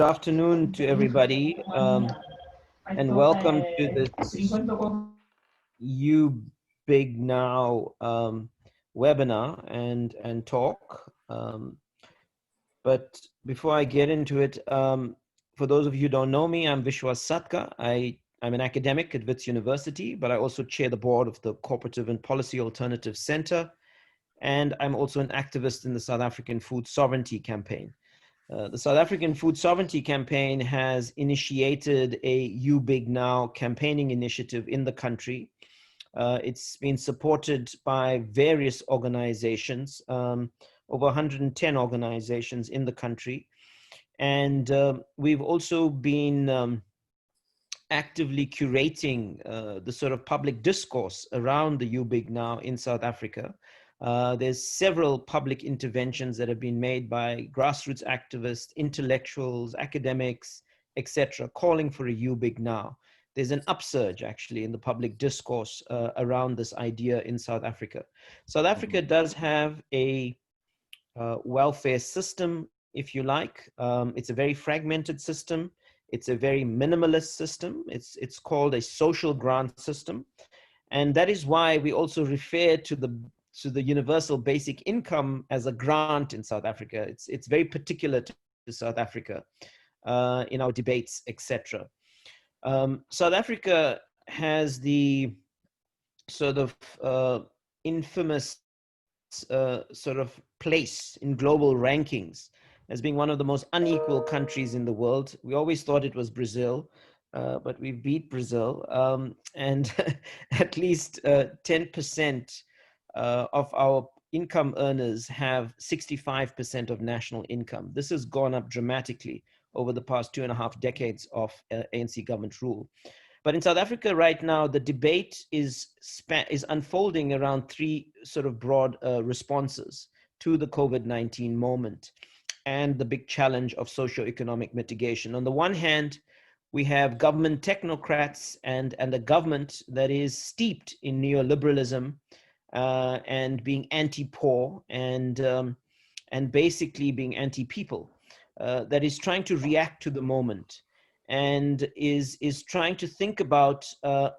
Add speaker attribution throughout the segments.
Speaker 1: afternoon to everybody, and welcome to this UBIG Now webinar and talk. But before I get into it, for those of you who don't know me, I'm Vishwas Satka. I'm an academic at Wits University, but I also chair the board of the Cooperative and Policy Alternatives Center, and I'm also an activist in the South African Food Sovereignty Campaign. The South African Food Sovereignty Campaign has initiated a UBIG Now campaigning initiative in the country. It's been supported by various organizations, over 110 organizations in the country. And we've also been actively curating the sort of public discourse around the UBIG Now in South Africa. There's several public interventions that have been made by grassroots activists, intellectuals, academics, etc., calling for a UBIG Now. There's an upsurge actually in the public discourse around this idea in South Africa. South Africa does have a welfare system, if you like. It's a very fragmented system. It's a very minimalist system. It's called a social grant system. And that is why we also refer to the universal basic income as a grant in South Africa. It's very particular to South Africa in our debates, etc. South Africa has the sort of infamous sort of place in global rankings as being one of the most unequal countries in the world. We always thought it was Brazil, but we beat Brazil, and at least 10% of our income earners have 65% of national income. This has gone up dramatically over the past 2.5 decades of ANC government rule. But in South Africa right now, the debate is unfolding around three sort of broad responses to the COVID-19 moment and the big challenge of socioeconomic mitigation. On the one hand, we have government technocrats and a government that is steeped in neoliberalism and being anti-poor and basically being anti-people, that is trying to react to the moment and is trying to think about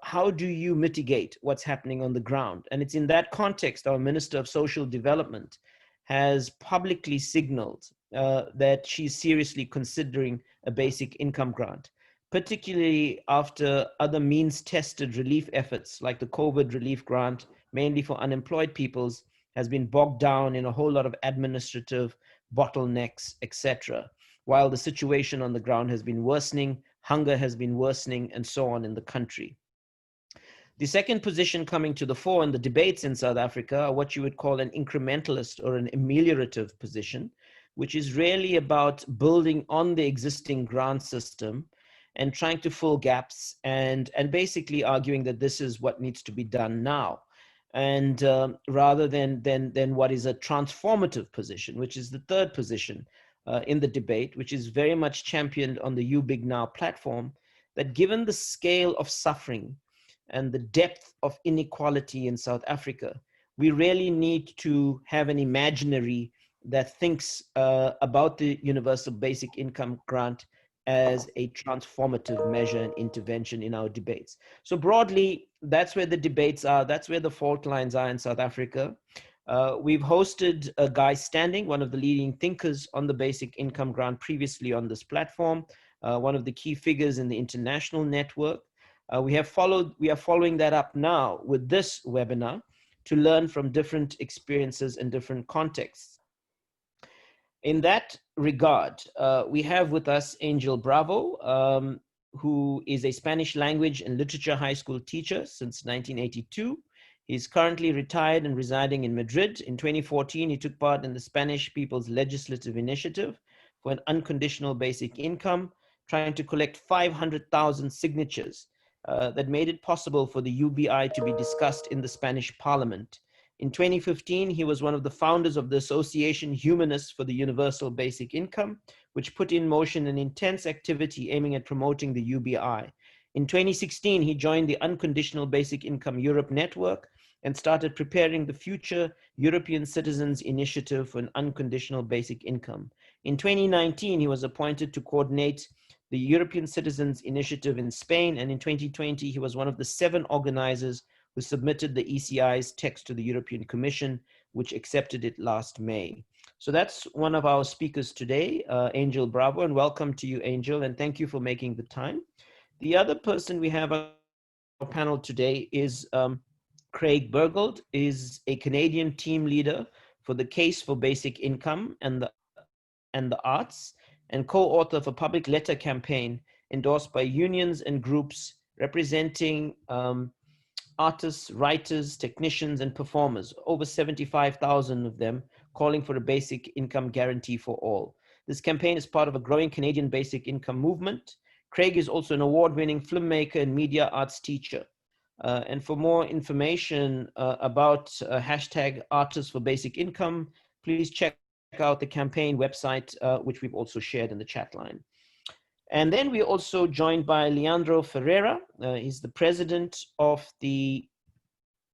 Speaker 1: how do you mitigate what's happening on the ground. And it's in that context our Minister of Social Development has publicly signaled that she's seriously considering a basic income grant, particularly after other means-tested relief efforts like the COVID relief grant, mainly for unemployed peoples, has been bogged down in a whole lot of administrative bottlenecks, etc. While the situation on the ground has been worsening, hunger has been worsening, and so on in the country. The second position coming to the fore in the debates in South Africa are what you would call an incrementalist or an ameliorative position, which is really about building on the existing grant system and trying to fill gaps and basically arguing that this is what needs to be done now. And rather than what is a transformative position, which is the third position in the debate, which is very much championed on the UBIG Now platform, that given the scale of suffering and the depth of inequality in South Africa, we really need to have an imaginary that thinks about the universal basic income grant as a transformative measure and intervention in our debates. So broadly, that's where the debates are. That's where the fault lines are in South Africa. We've hosted Guy Standing, one of the leading thinkers on the basic income grant previously on this platform, one of the key figures in the international network. We are following that up now with this webinar to learn from different experiences and different contexts. In that regard, we have with us Angel Bravo, who is a Spanish language and literature high school teacher since 1982. He's currently retired and residing in Madrid. In 2014, he took part in the Spanish People's Legislative Initiative for an unconditional basic income, trying to collect 500,000 signatures that made it possible for the UBI to be discussed in the Spanish Parliament. In 2015, he was one of the founders of the association Humanists for the Universal Basic Income, which put in motion an intense activity aiming at promoting the UBI. In 2016, he joined the Unconditional Basic Income Europe Network and started preparing the future European Citizens Initiative for an Unconditional Basic Income. In 2019, he was appointed to coordinate the European Citizens Initiative in Spain, and in 2020, he was one of the 7 organizers who submitted the ECI's text to the European Commission, which accepted it last May. So that's one of our speakers today, Angel Bravo, and welcome to you, Angel, and thank you for making the time. The other person we have on our panel today is Craig Berggold, is a Canadian team leader for the Case for Basic Income and the Arts, and co-author of a public letter campaign endorsed by unions and groups representing artists, writers, technicians, and performers, over 75,000 of them, calling for a basic income guarantee for all. This campaign is part of a growing Canadian basic income movement. Craig is also an award-winning filmmaker and media arts teacher. And for more information about hashtag Artists for Basic Income, please check out the campaign website, which we've also shared in the chat line. And then we're also joined by Leandro Ferreira. He's the president of the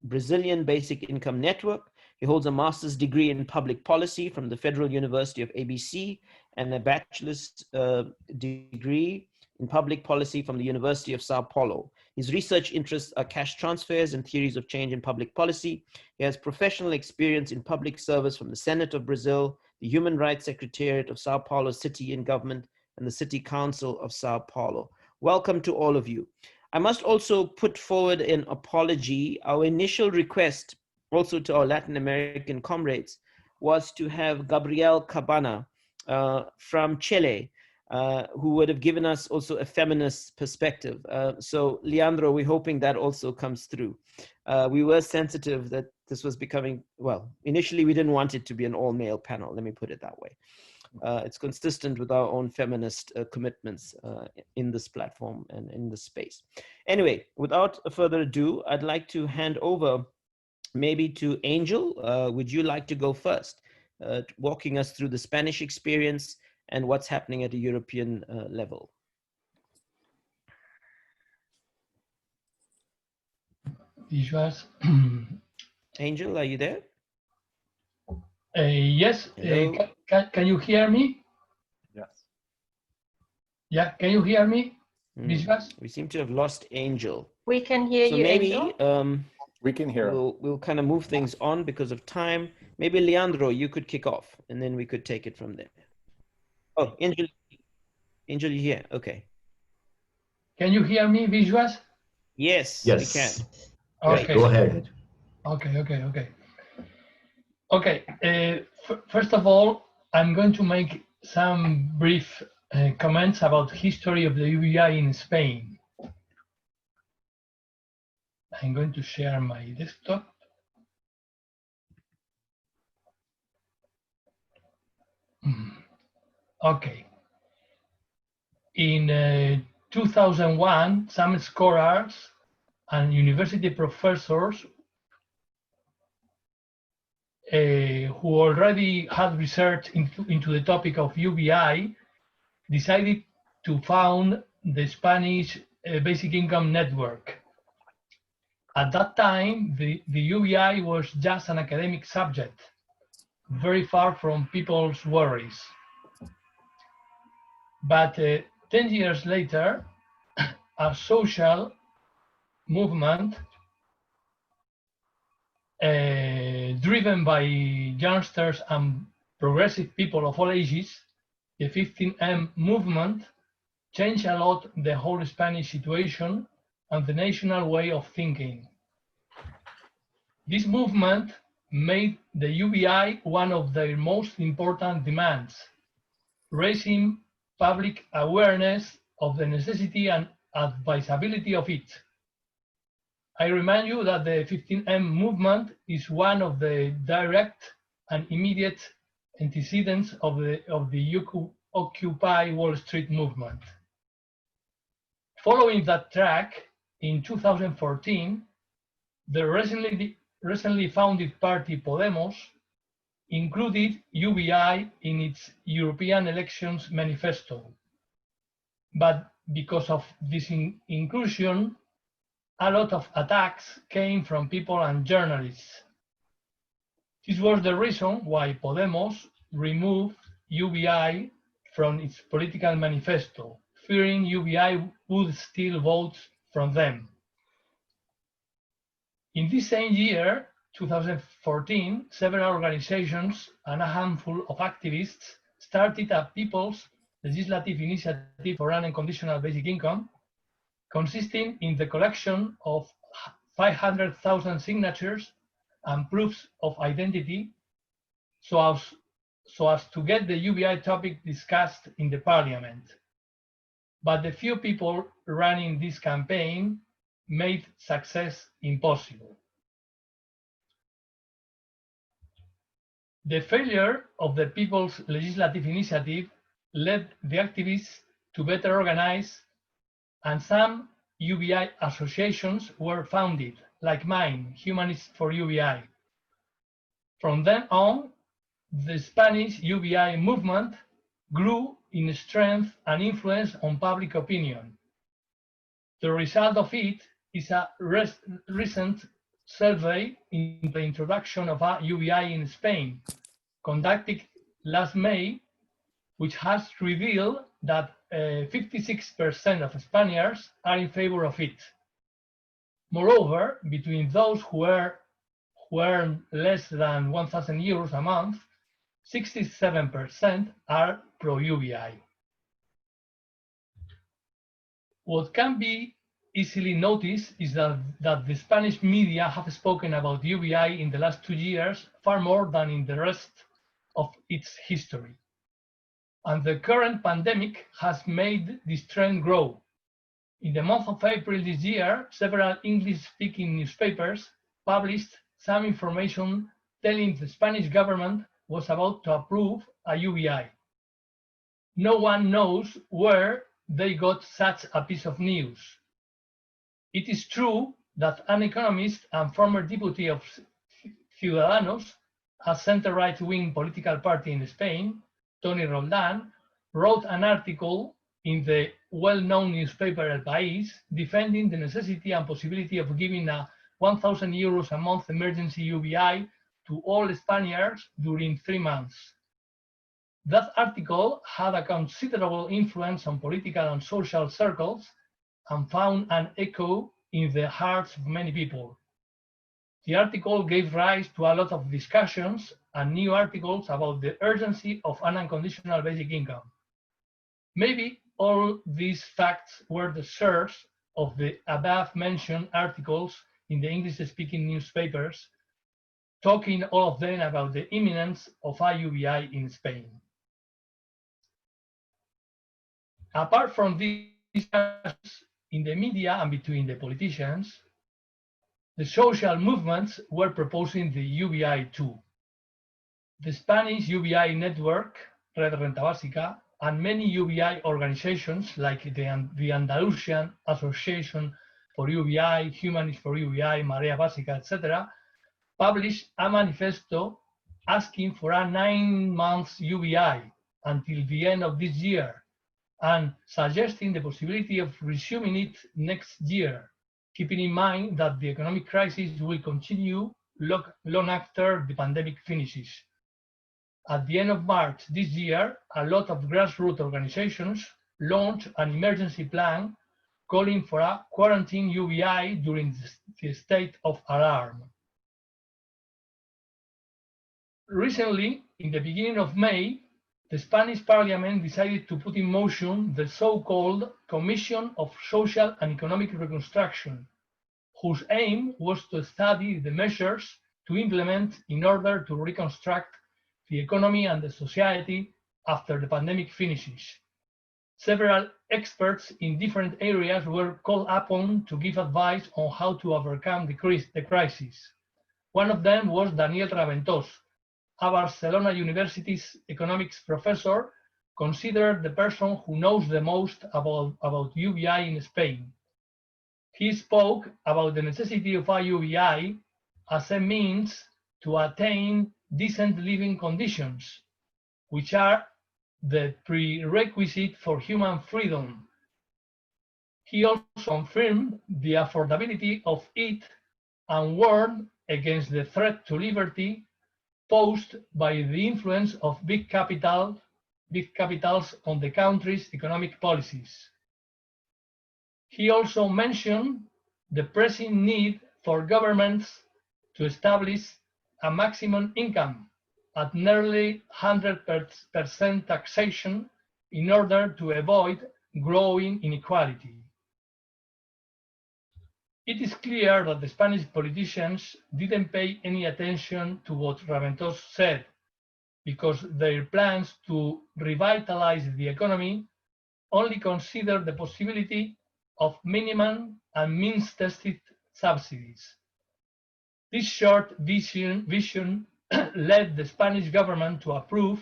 Speaker 1: Brazilian Basic Income Network. He holds a master's degree in public policy from the Federal University of ABC and a bachelor's degree in public policy from the University of Sao Paulo. His research interests are cash transfers and theories of change in public policy. He has professional experience in public service from the Senate of Brazil, the Human Rights Secretariat of Sao Paulo City and Government, and the City Council of Sao Paulo. Welcome to all of you. I must also put forward an apology. Our initial request also to our Latin American comrades was to have Gabriel Cabana from Chile, who would have given us also a feminist perspective. So Leandro, we're hoping that also comes through. We were sensitive that this was becoming, well, initially we didn't want it to be an all-male panel, let me put it that way. It's consistent with our own feminist commitments in this platform and in this space. Anyway, without further ado, I'd like to hand over maybe to Angel. Would you like to go first, walking us through the Spanish experience and what's happening at a European level? Angel, are you there?
Speaker 2: Yes. Can you hear me?
Speaker 3: Yes.
Speaker 2: Yeah, can you hear me?
Speaker 1: We seem to have lost Angel.
Speaker 4: We can hear you,
Speaker 1: maybe,
Speaker 4: Angel.
Speaker 3: We can hear.
Speaker 1: We'll kind of move things on because of time. Maybe Leandro, you could kick off, and then we could take it from there. Oh, Angel, you here? Okay.
Speaker 2: Can you hear me, Visuals?
Speaker 1: Yes,
Speaker 5: yes,
Speaker 1: we can.
Speaker 2: Okay.
Speaker 5: Go ahead.
Speaker 2: Okay. First of all, I'm going to make some brief comments about history of the UBI in Spain. I'm going to share my desktop. Okay. In 2001, some scholars and university professors who already had researched into the topic of UBI decided to found the Spanish Basic Income Network. At that time, the UBI was just an academic subject, very far from people's worries. But 10 years later, a social movement driven by youngsters and progressive people of all ages, the 15M movement, changed a lot the whole Spanish situation and the national way of thinking. This movement made the UBI one of their most important demands, raising public awareness of the necessity and advisability of it. I remind you that the 15M movement is one of the direct and immediate antecedents of the Occupy Wall Street movement. Following that track, in 2014, the recently founded party Podemos included UBI in its European elections manifesto. But because of this inclusion, a lot of attacks came from people and journalists. This was the reason why Podemos removed UBI from its political manifesto, fearing UBI would steal votes from them. In this same year, 2014, several organizations and a handful of activists started a People's Legislative Initiative for an Unconditional Basic Income, consisting in the collection of 500,000 signatures and proofs of identity so as to get the UBI topic discussed in the parliament. But the few people running this campaign made success impossible. The failure of the People's Legislative Initiative led the activists to better organize, and some UBI associations were founded, like mine, Humanists for UBI. From then on, the Spanish UBI movement grew in strength and influence on public opinion. The result of it is a recent survey in the introduction of a UBI in Spain, conducted last May, which has revealed that 56% of Spaniards are in favor of it. Moreover, between those who earn less than 1,000 euros a month, 67% are pro-UBI. What can be easily noticed is that the Spanish media have spoken about UBI in the last 2 years far more than in the rest of its history. And the current pandemic has made this trend grow. In the month of April this year, several English-speaking newspapers published some information telling the Spanish government was about to approve a UBI. No one knows where they got such a piece of news. It is true that an economist and former deputy of Ciudadanos, a center-right-wing political party in Spain, Tony Roldán, wrote an article in the well-known newspaper El País defending the necessity and possibility of giving a 1,000 euros a month emergency UBI to all Spaniards during 3 months. That article had a considerable influence on political and social circles and found an echo in the hearts of many people. The article gave rise to a lot of discussions and new articles about the urgency of an unconditional basic income. Maybe all these facts were the source of the above-mentioned articles in the English-speaking newspapers, talking all of them about the imminence of a UBI in Spain. Apart from these discussions in the media and between the politicians, the social movements were proposing the UBI too. The Spanish UBI network, RENTA BASICA, and many UBI organizations like the Andalusian Association for UBI, Humanists for UBI, Marea Básica, etc., published a manifesto asking for a 9-month UBI until the end of this year and suggesting the possibility of resuming it next year, keeping in mind that the economic crisis will continue long after the pandemic finishes. At the end of March this year, a lot of grassroots organizations launched an emergency plan calling for a quarantine UBI during the state of alarm. Recently, in the beginning of May, the Spanish Parliament decided to put in motion the so-called Commission of Social and Economic Reconstruction, whose aim was to study the measures to implement in order to reconstruct the economy and the society after the pandemic finishes. Several experts in different areas were called upon to give advice on how to overcome the crisis. One of them was Daniel Raventós, a Barcelona University's economics professor, considered the person who knows the most about UBI in Spain. He spoke about the necessity of a UBI as a means to attain decent living conditions, which are the prerequisite for human freedom. He also confirmed the affordability of it and warned against the threat to liberty posed by the influence of big capital big capitals on the country's economic policies. He also mentioned the pressing need for governments to establish a maximum income at nearly 100% taxation in order to avoid growing inequality. It is clear that the Spanish politicians didn't pay any attention to what Raventós said, because their plans to revitalize the economy only consider the possibility of minimum and means-tested subsidies. This short vision led the Spanish government to approve,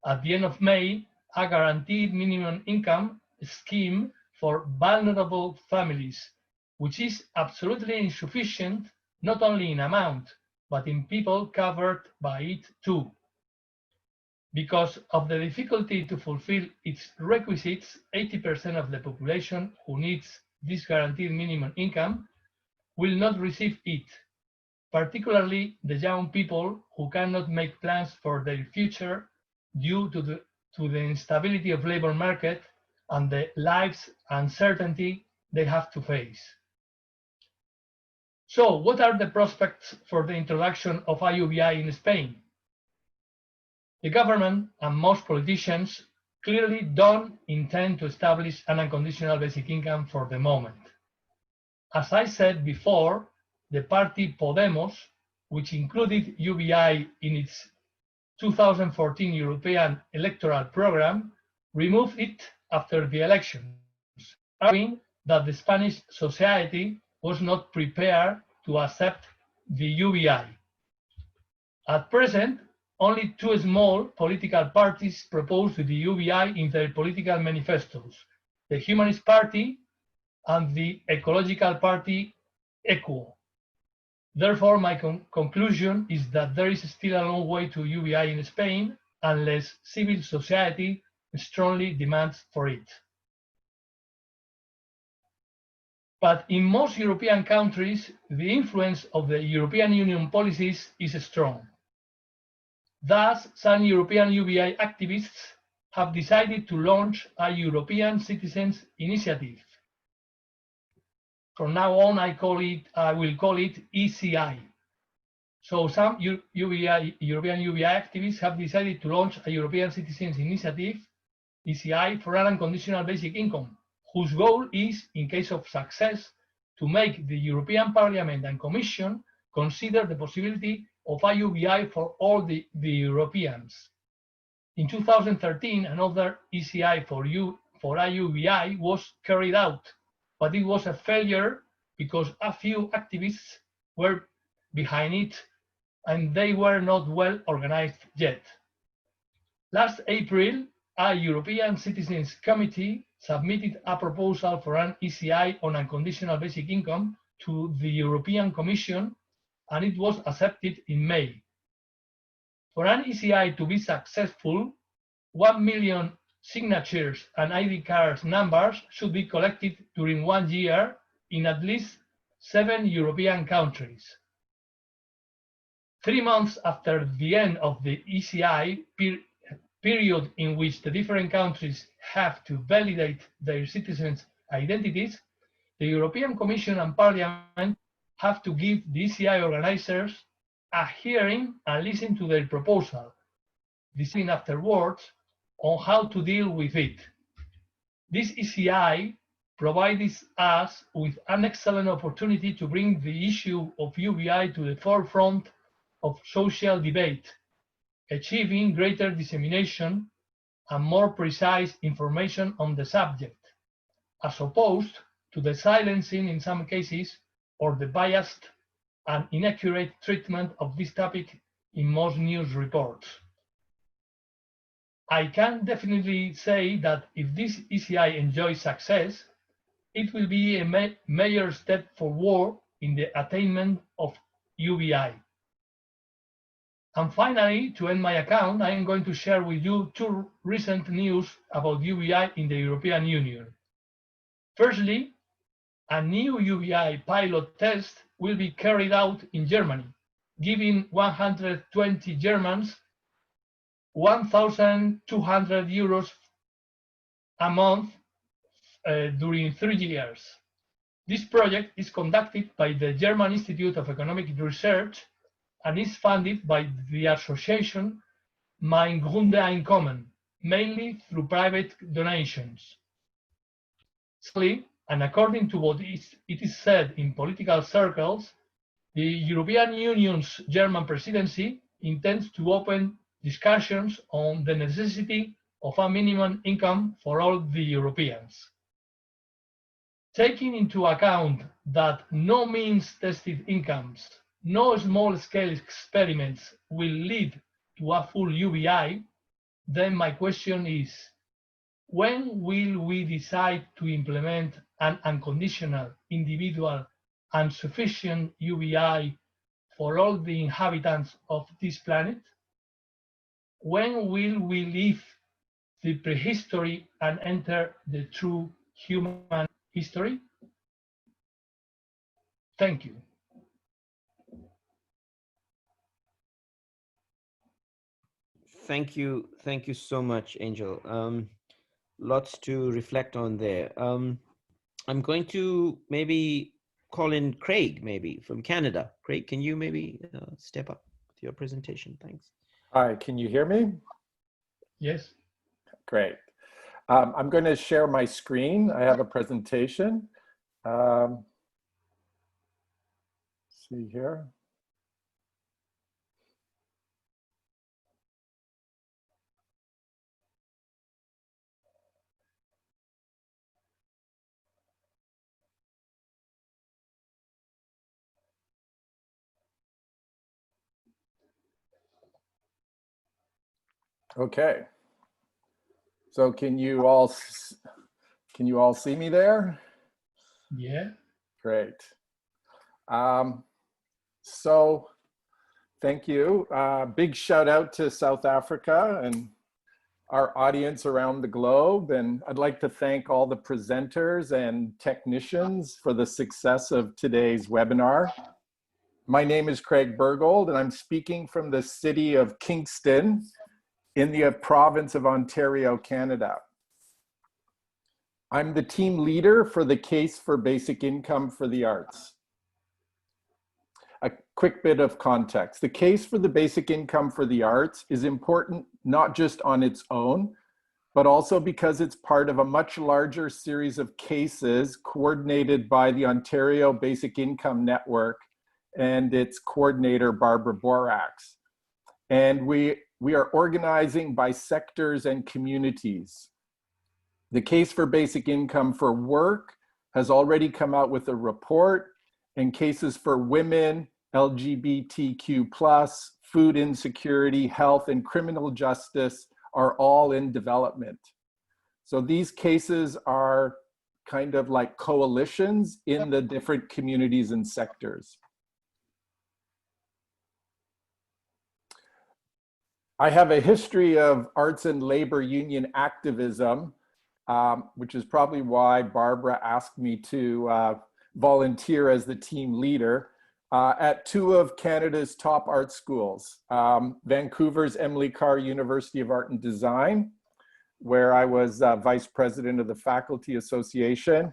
Speaker 2: at the end of May, a guaranteed minimum income scheme for vulnerable families, which is absolutely insufficient not only in amount, but in people covered by it too. Because of the difficulty to fulfill its requisites, 80% of the population who needs this guaranteed minimum income will not receive it, particularly the young people who cannot make plans for their future due to the instability of labor market and the life's uncertainty they have to face. So, what are the prospects for the introduction of IUBI in Spain? The government and most politicians clearly don't intend to establish an unconditional basic income for the moment. As I said before, the party Podemos, which included UBI in its 2014 European electoral program, removed it after the elections, arguing that the Spanish society was not prepared to accept the UBI. At present, only two small political parties propose the UBI in their political manifestos, the Humanist Party and the Ecological Party, ECO. Therefore, my conclusion is that there is still a long way to UBI in Spain unless civil society strongly demands for it. But in most European countries, the influence of the European Union policies is strong. Thus, some European UBI activists have decided to launch a European Citizens Initiative. From now on, I will call it ECI. So some European UBI activists have decided to launch a European Citizens Initiative, ECI, for an unconditional basic income, whose goal is, in case of success, to make the European Parliament and Commission consider the possibility of IUBI for all the Europeans. In 2013, another ECI for IUBI was carried out, but it was a failure because a few activists were behind it and they were not well organized yet. Last April, a European Citizens Committee submitted a proposal for an ECI on unconditional basic income to the European Commission, and it was accepted in May. For an ECI to be successful, 1 million signatures and ID card numbers should be collected during 1 year in at least 7 European countries. 3 months after the end of the ECI period in which the different countries have to validate their citizens' identities, the European Commission and Parliament have to give the ECI organizers a hearing and listen to their proposal, deciding afterwards on how to deal with it. This ECI provides us with an excellent opportunity to bring the issue of UBI to the forefront of social debate, achieving greater dissemination and more precise information on the subject, as opposed to the silencing in some cases or the biased and inaccurate treatment of this topic in most news reports. I can definitely say that if this ECI enjoys success, it will be a major step forward in the attainment of UBI. And finally, to end my account, I am going to share with you 2 recent news about UBI in the European Union. Firstly, a new UBI pilot test will be carried out in Germany, giving 120 Germans €1,200 a month during 3 years. This project is conducted by the German Institute of Economic Research and is funded by the association Mein Grundeinkommen, mainly through private donations. And according to what it is said in political circles, the European Union's German presidency intends to open discussions on the necessity of a minimum income for all the Europeans. Taking into account that no means-tested incomes, no small-scale experiments will lead to a full UBI, then my question is, when will we decide to implement an unconditional, individual, and sufficient UBI for all the inhabitants of this planet? When will we leave the prehistory and enter the true human history? Thank you.
Speaker 1: Thank you so much, Angel. Lots to reflect on there. I'm going to maybe call in Craig, maybe from Canada. Craig, can you maybe step up with your presentation? Thanks.
Speaker 3: Hi, can you hear me?
Speaker 2: Yes.
Speaker 3: Great. I'm going to share my screen. I have a presentation. See here. Okay. So can you all see me there?
Speaker 2: Yeah.
Speaker 3: Great. So thank you. Big shout out to South Africa and our audience around the globe. And I'd like to thank all the presenters and technicians for the success of today's webinar. My name is Craig Berggold, and I'm speaking from the city of Kingston in the province of Ontario, Canada. I'm the team leader for the Case for Basic Income for the Arts. A quick bit of context. The Case for the Basic Income for the Arts is important not just on its own, but also because it's part of a much larger series of cases coordinated by the Ontario Basic Income Network and its coordinator, Barbara Borax. And we are organizing by sectors and communities. The Case for Basic Income for Work has already come out with a report, and cases for women, LGBTQ+, food insecurity, health, and criminal justice are all in development. So these cases are kind of like coalitions in the different communities and sectors. I have a history of arts and labor union activism, which is probably why Barbara asked me to volunteer as the team leader at two of Canada's top art schools, Vancouver's Emily Carr University of Art and Design, where I was vice president of the Faculty Association,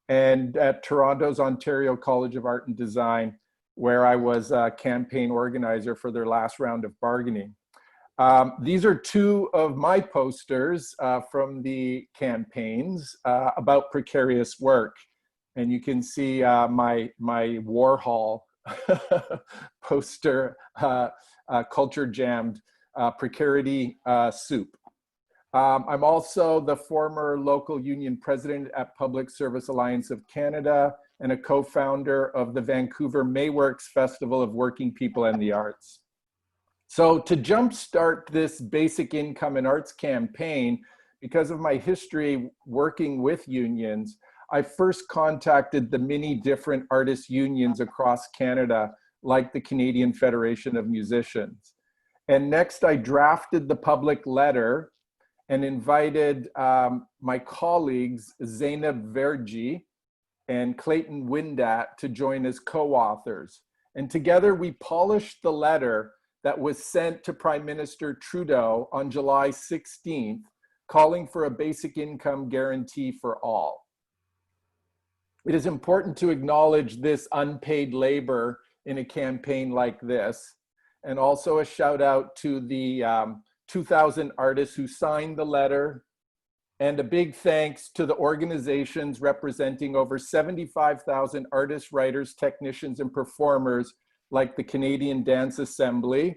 Speaker 3: and at Toronto's Ontario College of Art and Design, where I was a campaign organizer for their last round of bargaining. These are two of my posters from the campaigns about precarious work. And you can see my Warhol poster, culture jammed, precarity soup. I'm also the former local union president at Public Service Alliance of Canada and a co-founder of the Vancouver Mayworks Festival of Working People and the Arts. So to jumpstart this basic income and arts campaign, because of my history working with unions, I first contacted the many different artist unions across Canada, like the Canadian Federation of Musicians. And next I drafted the public letter and invited my colleagues, Zainab Verji and Clayton Windat, to join as co-authors. And together we polished the letter that was sent to Prime Minister Trudeau on July 16th, calling for a basic income guarantee for all. It is important to acknowledge this unpaid labor in a campaign like this, and also a shout out to the 2,000 artists who signed the letter, and a big thanks to the organizations representing over 75,000 artists, writers, technicians, and performers, like the Canadian Dance Assembly.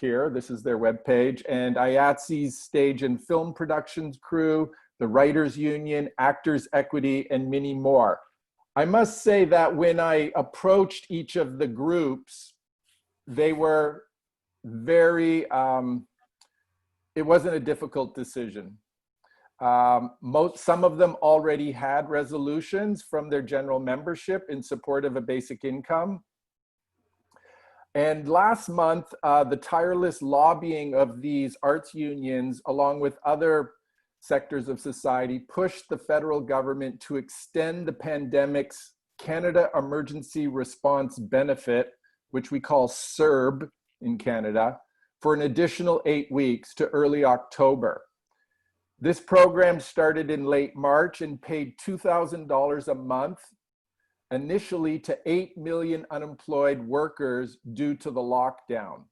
Speaker 3: Here, this is their webpage, and IATSE's stage and film productions crew, the Writers Union, Actors Equity, and many more. I must say that when I approached each of the groups, they were very, it wasn't a difficult decision. Some of them already had resolutions from their general membership in support of a basic income. And last month, the tireless lobbying of these arts unions, along with other sectors of society, pushed the federal government to extend the pandemic's Canada Emergency Response Benefit, which we call CERB in Canada, for an additional 8 weeks to early October. This program started in late March and paid $2,000 a month, initially to 8 million unemployed workers due to the lockdown.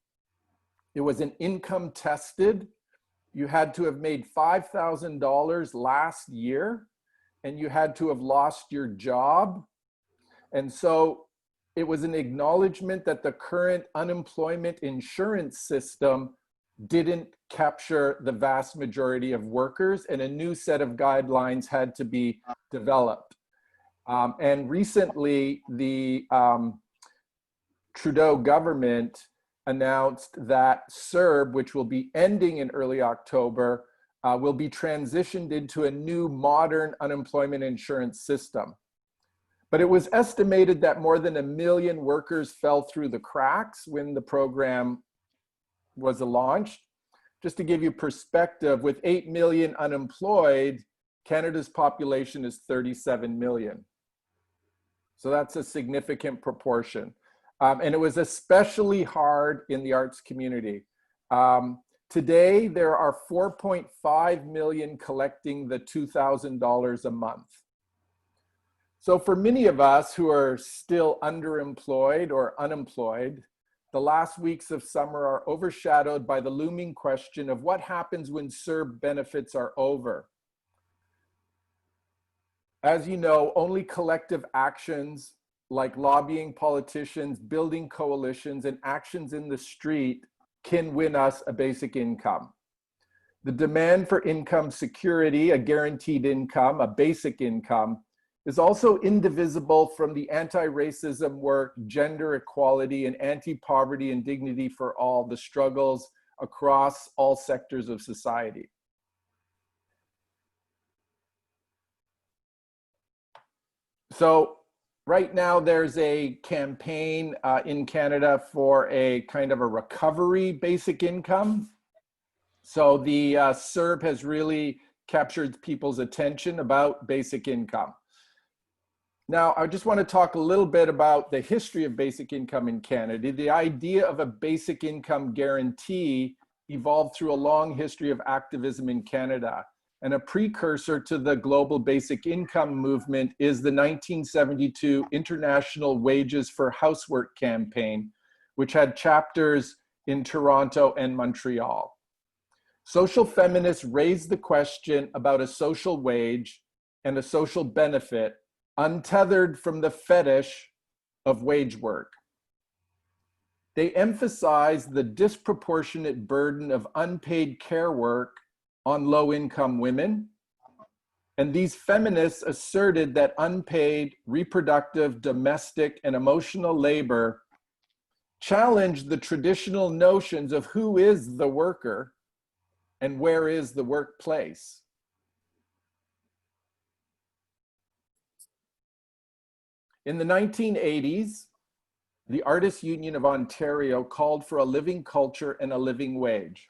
Speaker 3: It was an income tested. You had to have made $5,000 last year, and you had to have lost your job. And so it was an acknowledgement that the current unemployment insurance system didn't capture the vast majority of workers, and a new set of guidelines had to be developed. And recently, the Trudeau government announced that CERB, which will be ending in early October, will be transitioned into a new modern unemployment insurance system. But it was estimated that more than 1 million workers fell through the cracks when the program was launched. Just to give you perspective, with 8 million unemployed, Canada's population is 37 million. So that's a significant proportion. And it was especially hard in the arts community. Today, there are 4.5 million collecting the $2,000 a month. So for many of us who are still underemployed or unemployed, the last weeks of summer are overshadowed by the looming question of what happens when CERB benefits are over. As you know, only collective actions like lobbying politicians, building coalitions, and actions in the street can win us a basic income. The demand for income security, a guaranteed income, a basic income, is also indivisible from the anti-racism work, gender equality, and anti-poverty and dignity for all, the struggles across all sectors of society. So right now there's a campaign in Canada for a kind of a recovery basic income. So the CERB has really captured people's attention about basic income. Now, I just want to talk a little bit about the history of basic income in Canada. The idea of a basic income guarantee evolved through a long history of activism in Canada. And a precursor to the global basic income movement is the 1972 International Wages for Housework campaign, which had chapters in Toronto and Montreal. Social feminists raised the question about a social wage and a social benefit untethered from the fetish of wage work. They emphasized the disproportionate burden of unpaid care work on low-income women. And these feminists asserted that unpaid, reproductive, domestic, and emotional labor challenged the traditional notions of who is the worker and where is the workplace. In the 1980s, the Artists' Union of Ontario called for a living culture and a living wage.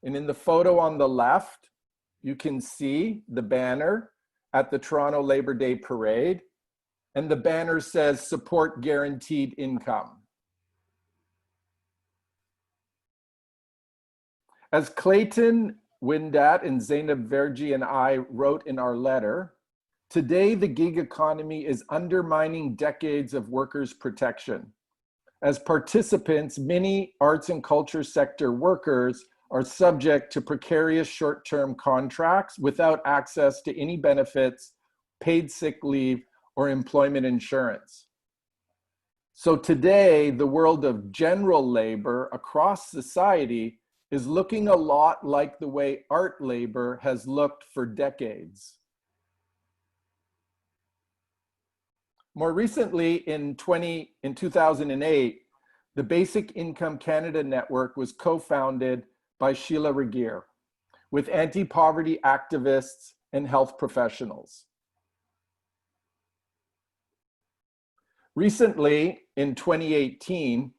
Speaker 3: And in the photo on the left, you can see the banner at the Toronto Labor Day Parade, and the banner says, "Support guaranteed income." As Clayton Windat and Zainab Verji and I wrote in our letter, today the gig economy is undermining decades of workers' protection. As participants, many arts and culture sector workers are subject to precarious short-term contracts without access to any benefits, paid sick leave, or employment insurance. So today, the world of general labor across society is looking a lot like the way art labor has looked for decades. More recently, in 2008, the Basic Income Canada Network was co-founded by Sheila Regier with anti-poverty activists and health professionals. Recently, in 2018,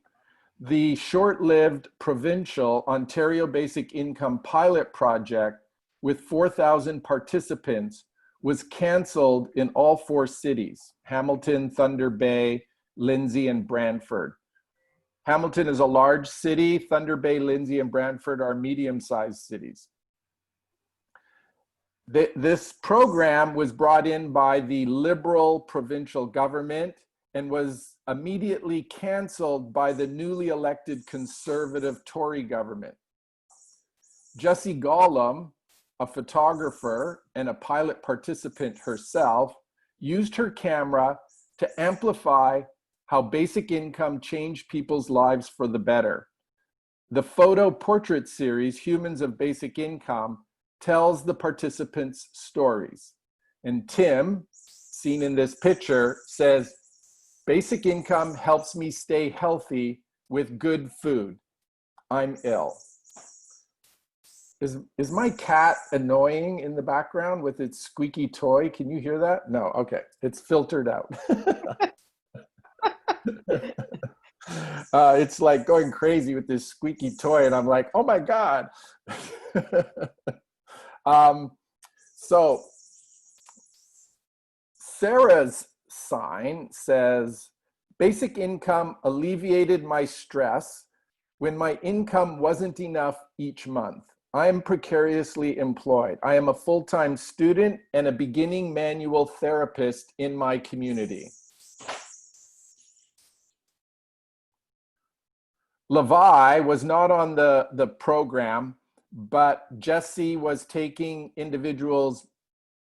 Speaker 3: the short-lived provincial Ontario Basic Income pilot project with 4,000 participants was canceled in all 4 cities: Hamilton, Thunder Bay, Lindsay, and Brantford. Hamilton is a large city. Thunder Bay, Lindsay, and Brantford are medium-sized cities. This program was brought in by the Liberal provincial government and was immediately canceled by the newly elected Conservative Tory government. Jessie Gollum, a photographer and a pilot participant herself, used her camera to amplify how basic income changed people's lives for the better. The photo portrait series, Humans of Basic Income, tells the participants' stories. And Tim, seen in this picture, says, "Basic income helps me stay healthy with good food. I'm ill." Is my cat annoying in the background with its squeaky toy? Can you hear that? No, okay, it's filtered out. It's like going crazy with this squeaky toy, and I'm like, oh my God. So Sarah's sign says, "Basic income alleviated my stress when my income wasn't enough each month. I am precariously employed. I am a full-time student and a beginning manual therapist in my community." Levi was not on the program, but Jessie was taking individuals'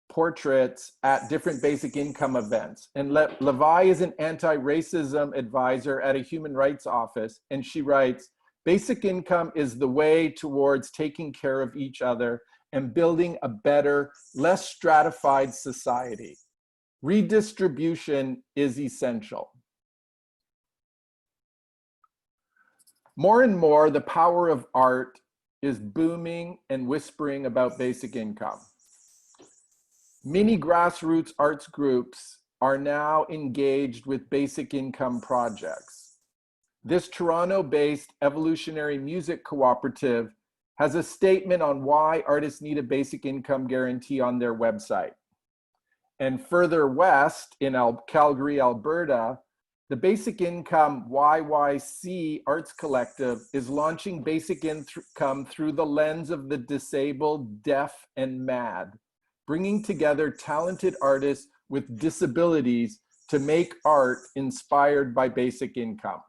Speaker 3: portraits at different basic income events. And Levi is an anti-racism advisor at a human rights office. And she writes, "Basic income is the way towards taking care of each other and building a better, less stratified society. Redistribution is essential." More and more, the power of art is booming and whispering about basic income. Many grassroots arts groups are now engaged with basic income projects. This Toronto-based evolutionary music cooperative has a statement on why artists need a basic income guarantee on their website. And further west in Calgary, Alberta, the Basic Income YYC Arts Collective is launching basic income through the lens of the disabled, deaf, and mad, bringing together talented artists with disabilities to make art inspired by basic income.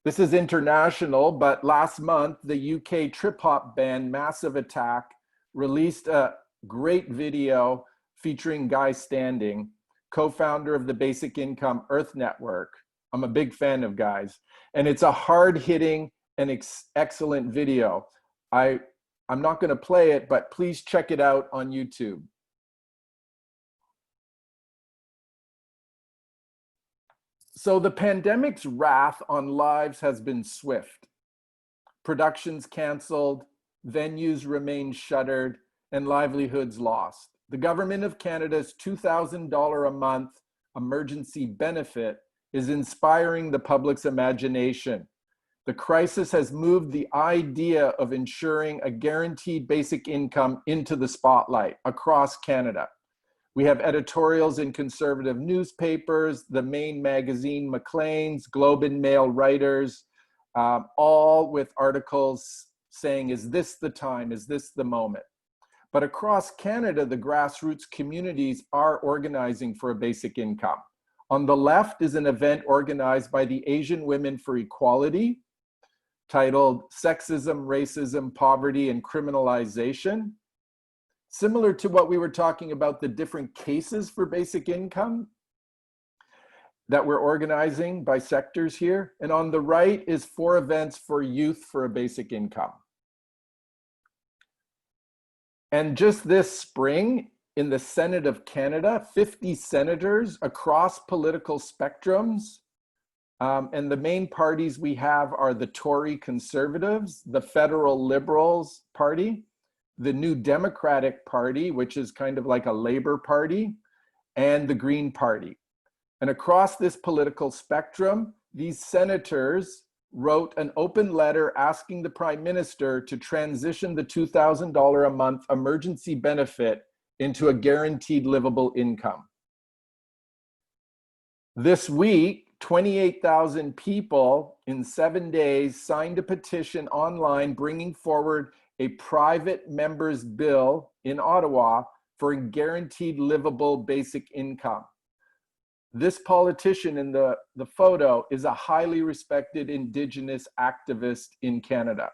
Speaker 3: This is international, but last month, the UK trip-hop band Massive Attack released a great video featuring Guy Standing, co-founder of the Basic Income Earth Network. I'm a big fan of Guy's, and it's a hard-hitting and excellent video. I'm not going to play it, but please check it out on YouTube. So the pandemic's wrath on lives has been swift. Productions canceled, venues remain shuttered, and livelihoods lost. The Government of Canada's $2,000 a month emergency benefit is inspiring the public's imagination. The crisis has moved the idea of ensuring a guaranteed basic income into the spotlight across Canada. We have editorials in conservative newspapers, the main magazine Maclean's, Globe and Mail writers, all with articles saying, is this the time? Is this the moment? But across Canada, the grassroots communities are organizing for a basic income. On the left is an event organized by the Asian Women for Equality, titled Sexism, Racism, Poverty, and Criminalization. Similar to what we were talking about, the different cases for basic income that we're organizing by sectors here. And on the right is 4 events for youth for a basic income. And just this spring, in the Senate of Canada, 50 senators across political spectrums, and the main parties we have are the Tory Conservatives, the Federal Liberals Party, the New Democratic Party, which is kind of like a Labour Party, and the Green Party. And across this political spectrum, these senators wrote an open letter asking the Prime Minister to transition the $2,000 a month emergency benefit into a guaranteed livable income. This week, 28,000 people in 7 days signed a petition online bringing forward a private member's bill in Ottawa for a guaranteed livable basic income. This politician in the photo is a highly respected Indigenous activist in Canada.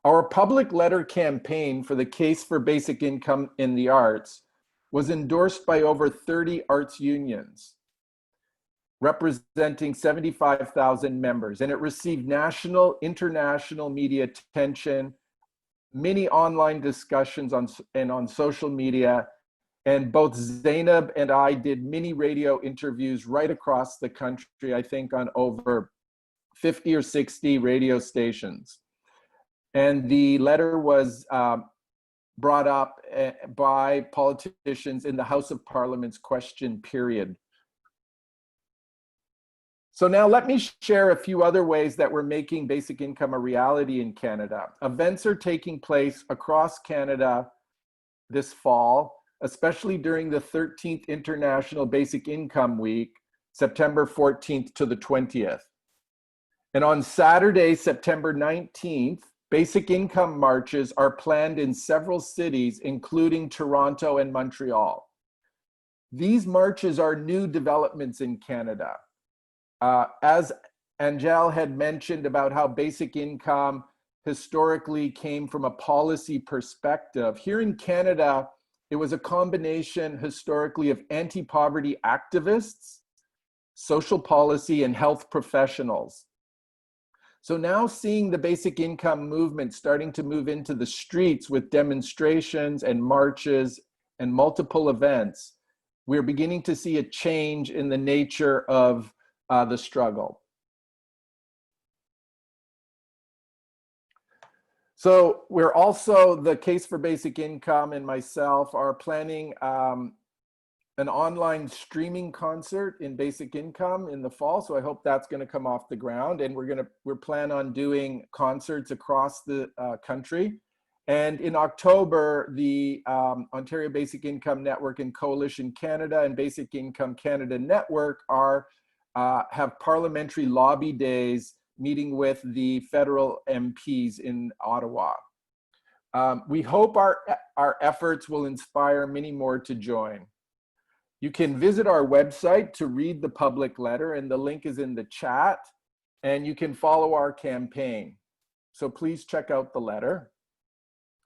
Speaker 3: Our public letter campaign for the case for basic income in the arts was endorsed by over 30 arts unions, representing 75,000 members, and it received national, international media attention, many online discussions on social media, and both Zainab and I did many radio interviews right across the country, I think on over 50 or 60 radio stations. And the letter was brought up by politicians in the House of Parliament's question period. So now let me share a few other ways that we're making basic income a reality in Canada. Events are taking place across Canada this fall, especially during the 13th International Basic Income Week, September 14th to the 20th. And on Saturday, September 19th, basic income marches are planned in several cities, including Toronto and Montreal. These marches are new developments in Canada. As Angel had mentioned about how basic income historically came from a policy perspective, here in Canada, it was a combination historically of anti-poverty activists, social policy, and health professionals. So now seeing the basic income movement starting to move into the streets with demonstrations and marches and multiple events, we're beginning to see a change in the nature of the struggle. So we're also, the Case for Basic Income and myself are planning an online streaming concert in basic income in the fall. So I hope that's going to come off the ground, and we're plan on doing concerts across the country. And in October, the Ontario Basic Income Network and Coalition Canada and Basic Income Canada Network have parliamentary lobby days meeting with the federal MPs in Ottawa. We hope our efforts will inspire many more to join. You can visit our website to read the public letter, and the link is in the chat, and you can follow our campaign. So please check out the letter.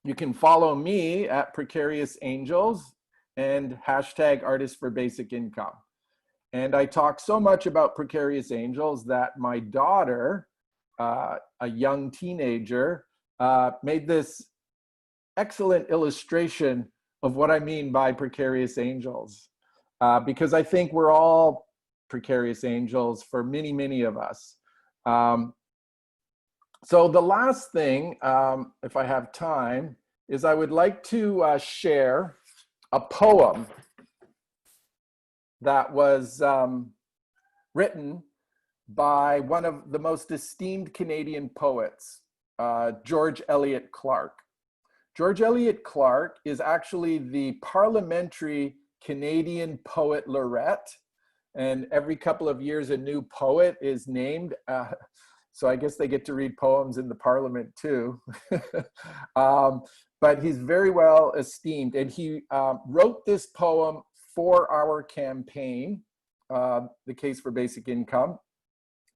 Speaker 3: You can follow me at Precarious Angels and hashtag Artists for Basic Income. And I talk so much about Precarious Angels that my daughter, a young teenager, made this excellent illustration of what I mean by precarious angels. Because I think we're all precarious angels for many, many of us. So the last thing, if I have time, is I would like to share a poem that was written by one of the most esteemed Canadian poets, George Eliot Clarke. George Eliot Clarke is actually the parliamentary Canadian Poet Laureate, and every couple of years a new poet is named. So I guess they get to read poems in the parliament too. But he's very well esteemed. And he wrote this poem for our campaign, The Case for Basic Income.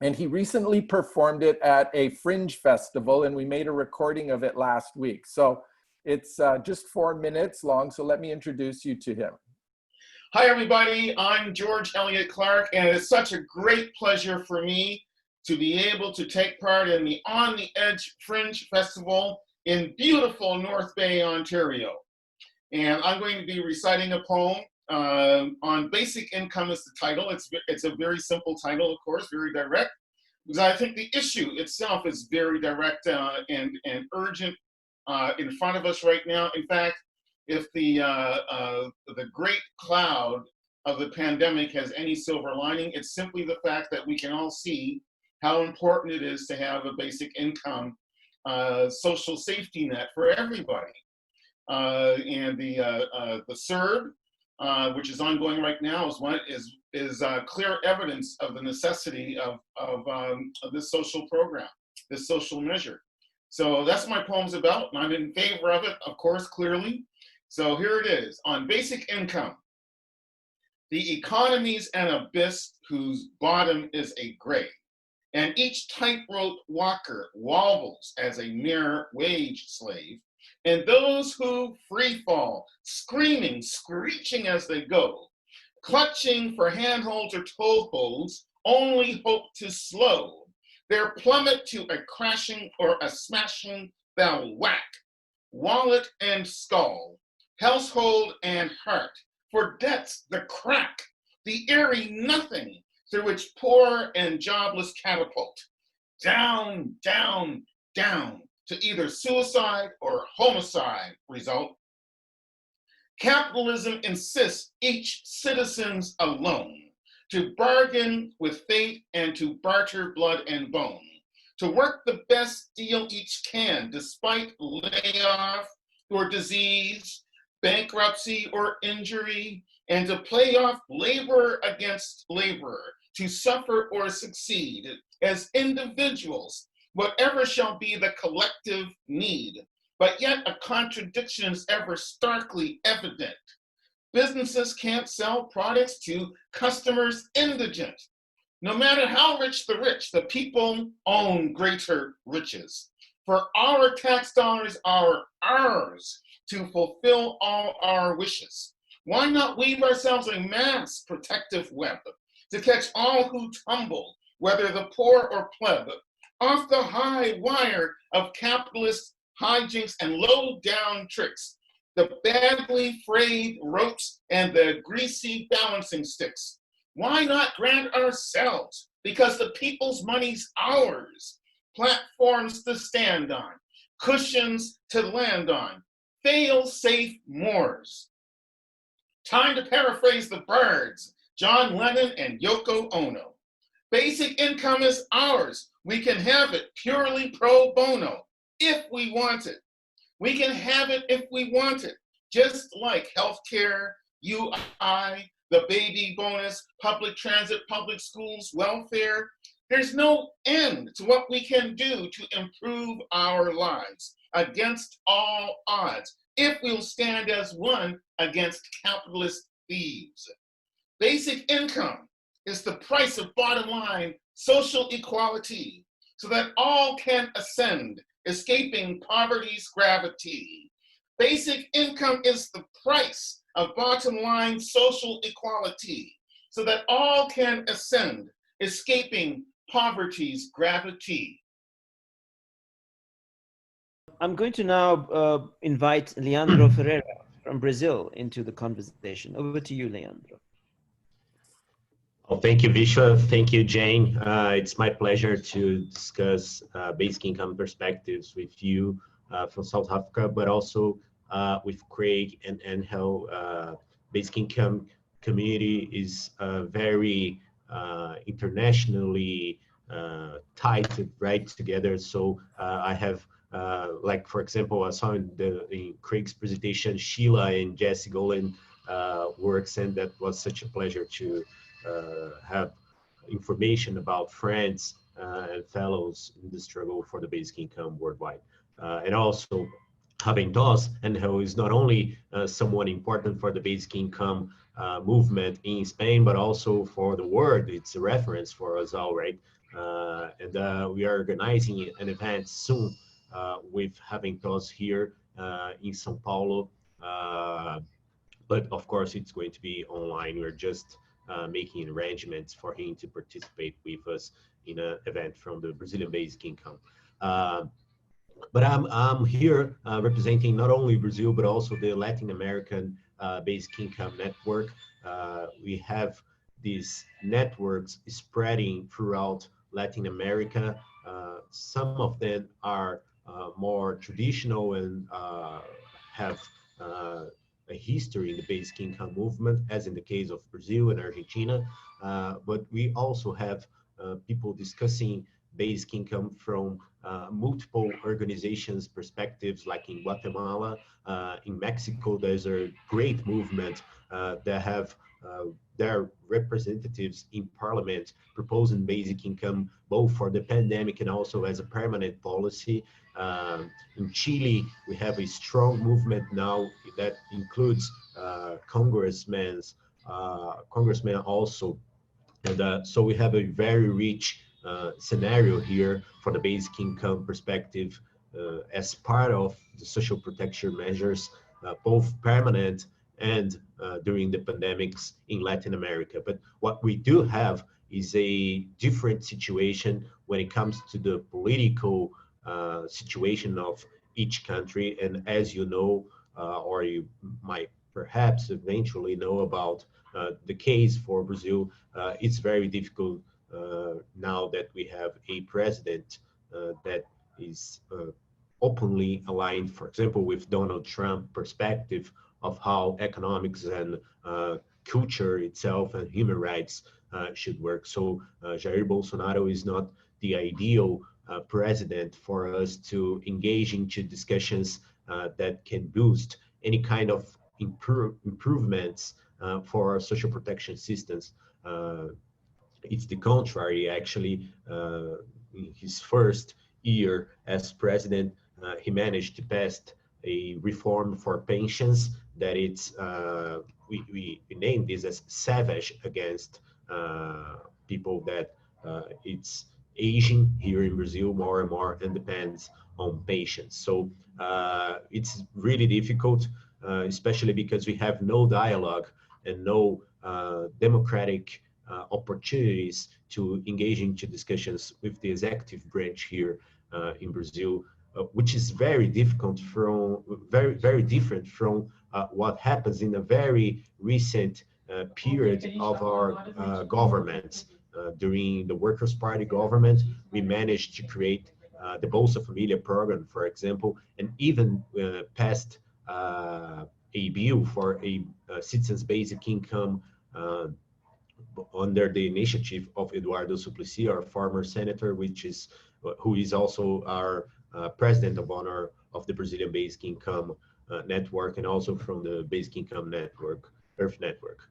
Speaker 3: And he recently performed it at a fringe festival, and we made a recording of it last week. So it's just 4 minutes long, so let me introduce you to him.
Speaker 4: Hi, everybody. I'm George Elliott Clark, and it's such a great pleasure for me to be able to take part in the On the Edge Fringe Festival in beautiful North Bay, Ontario. And I'm going to be reciting a poem on basic income is the title. It's a very simple title, of course, very direct, because I think the issue itself is very direct and urgent in front of us right now. In fact, if the great cloud of the pandemic has any silver lining, it's simply the fact that we can all see how important it is to have a basic income social safety net for everybody. And the CERB, which is ongoing right now, is clear evidence of the necessity of this social program, this social measure. So that's what my poem's about, and I'm in favor of it, of course, clearly. So here it is, on basic income. The economy's an abyss whose bottom is a grave, and each tightrope walker wobbles as a mere wage slave, and those who free fall, screaming, screeching as they go, clutching for handholds or toeholds, only hope to slow their plummet to a crashing or a smashing they'll whack, wallet and skull, household and heart, for debt's the crack, the eerie nothing through which poor and jobless catapult, down, down, down, to either suicide or homicide result. Capitalism insists each citizen's alone to bargain with fate and to barter blood and bone, to work the best deal each can despite layoff or disease, bankruptcy or injury, and to play off laborer against laborer, to suffer or succeed as individuals, whatever shall be the collective need. But yet a contradiction is ever starkly evident. Businesses can't sell products to customers indigent. No matter how rich, the people own greater riches. For our tax dollars are ours to fulfill all our wishes. Why not weave ourselves a mass protective web to catch all who tumble, whether the poor or pleb, off the high wire of capitalist hijinks and low-down tricks, the badly frayed ropes and the greasy balancing sticks? Why not grant ourselves, because the people's money's ours, platforms to stand on, cushions to land on, fail-safe moors? Time to paraphrase the Birds, John Lennon and Yoko Ono. Basic income is ours. We can have it purely pro bono if we want it. We can have it if we want it, just like healthcare, UI, the baby bonus, public transit, public schools, welfare. There's no end to what we can do to improve our lives against all odds if we'll stand as one against capitalist thieves. Basic income is the price of bottom line social equality so that all can ascend, escaping poverty's gravity. Basic income is the price of bottom line social equality so that all can ascend, escaping poverty's gravity.
Speaker 1: I'm going to now invite Leandro Ferreira from Brazil into the conversation. Over to you, Leandro.
Speaker 5: Well, thank you, Vishwa. Thank you, Jane. It's my pleasure to discuss basic income perspectives with you from South Africa, but also with Craig and how basic income community is very internationally tied right together. So I have, like, for example, I saw in Craig's presentation, Sheila and Jesse Golan works, and that was such a pleasure to have information about France and fellows in the struggle for the basic income worldwide. And also Haventos, and who is not only someone important for the basic income movement in Spain, but also for the world. It's a reference for us all, right? And we are organizing an event soon with Haventos here in São Paulo. But of course, it's going to be online. We're just making arrangements for him to participate with us in an event from the Brazilian basic income. But I'm here representing not only Brazil, but also the Latin American basic income network. We have these networks spreading throughout Latin America. Some of them are more traditional and have a history in the basic income movement, as in the case of Brazil and Argentina. But we also have people discussing basic income from multiple organizations' perspectives, like in Guatemala. In Mexico, there's a great movement that have their representatives in parliament proposing basic income, both for the pandemic and also as a permanent policy. In Chile, we have a strong movement now that includes congressmen also. And so we have a very rich scenario here for the basic income perspective as part of the social protection measures, both permanent and during the pandemics in Latin America. But what we do have is a different situation when it comes to the political situation of each country. And as you know, or you might perhaps eventually know about the case for Brazil, it's very difficult now that we have a president that is openly aligned, for example, with Donald Trump perspective of how economics and culture itself and human rights should work. So Jair Bolsonaro is not the ideal president for us to engage into discussions that can boost any kind of improvements for our social protection systems. It's the contrary, actually. In his first year as president, he managed to pass a reform for pensions that it's, we named this as savage against people that it's aging here in Brazil more and more and depends on patients. So it's really difficult, especially because we have no dialogue and no democratic opportunities to engage into discussions with the executive branch here in Brazil, which is very difficult from very different from what happens in a very recent period of our government. During the Workers' Party government, we managed to create the Bolsa Familia program, for example, and even passed a bill for a citizens' basic income under the initiative of Eduardo Suplicy, our former senator, who is also our president of honor of the Brazilian Basic Income Network, and also from the Basic Income Network, Earth Network.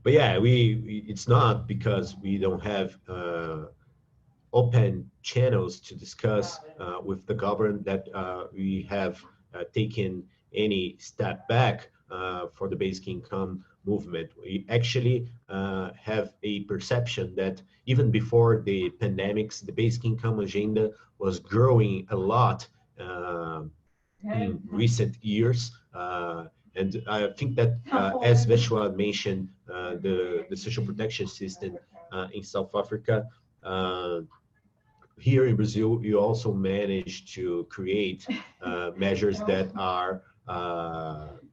Speaker 5: But yeah, it's not because we don't have open channels to discuss with the government that we have taken any step back for the basic income movement. We actually have a perception that even before the pandemics, the basic income agenda was growing a lot in recent years. And I think that, as Vishwa mentioned, the social protection system in South Africa, here in Brazil, you also managed to create measures that are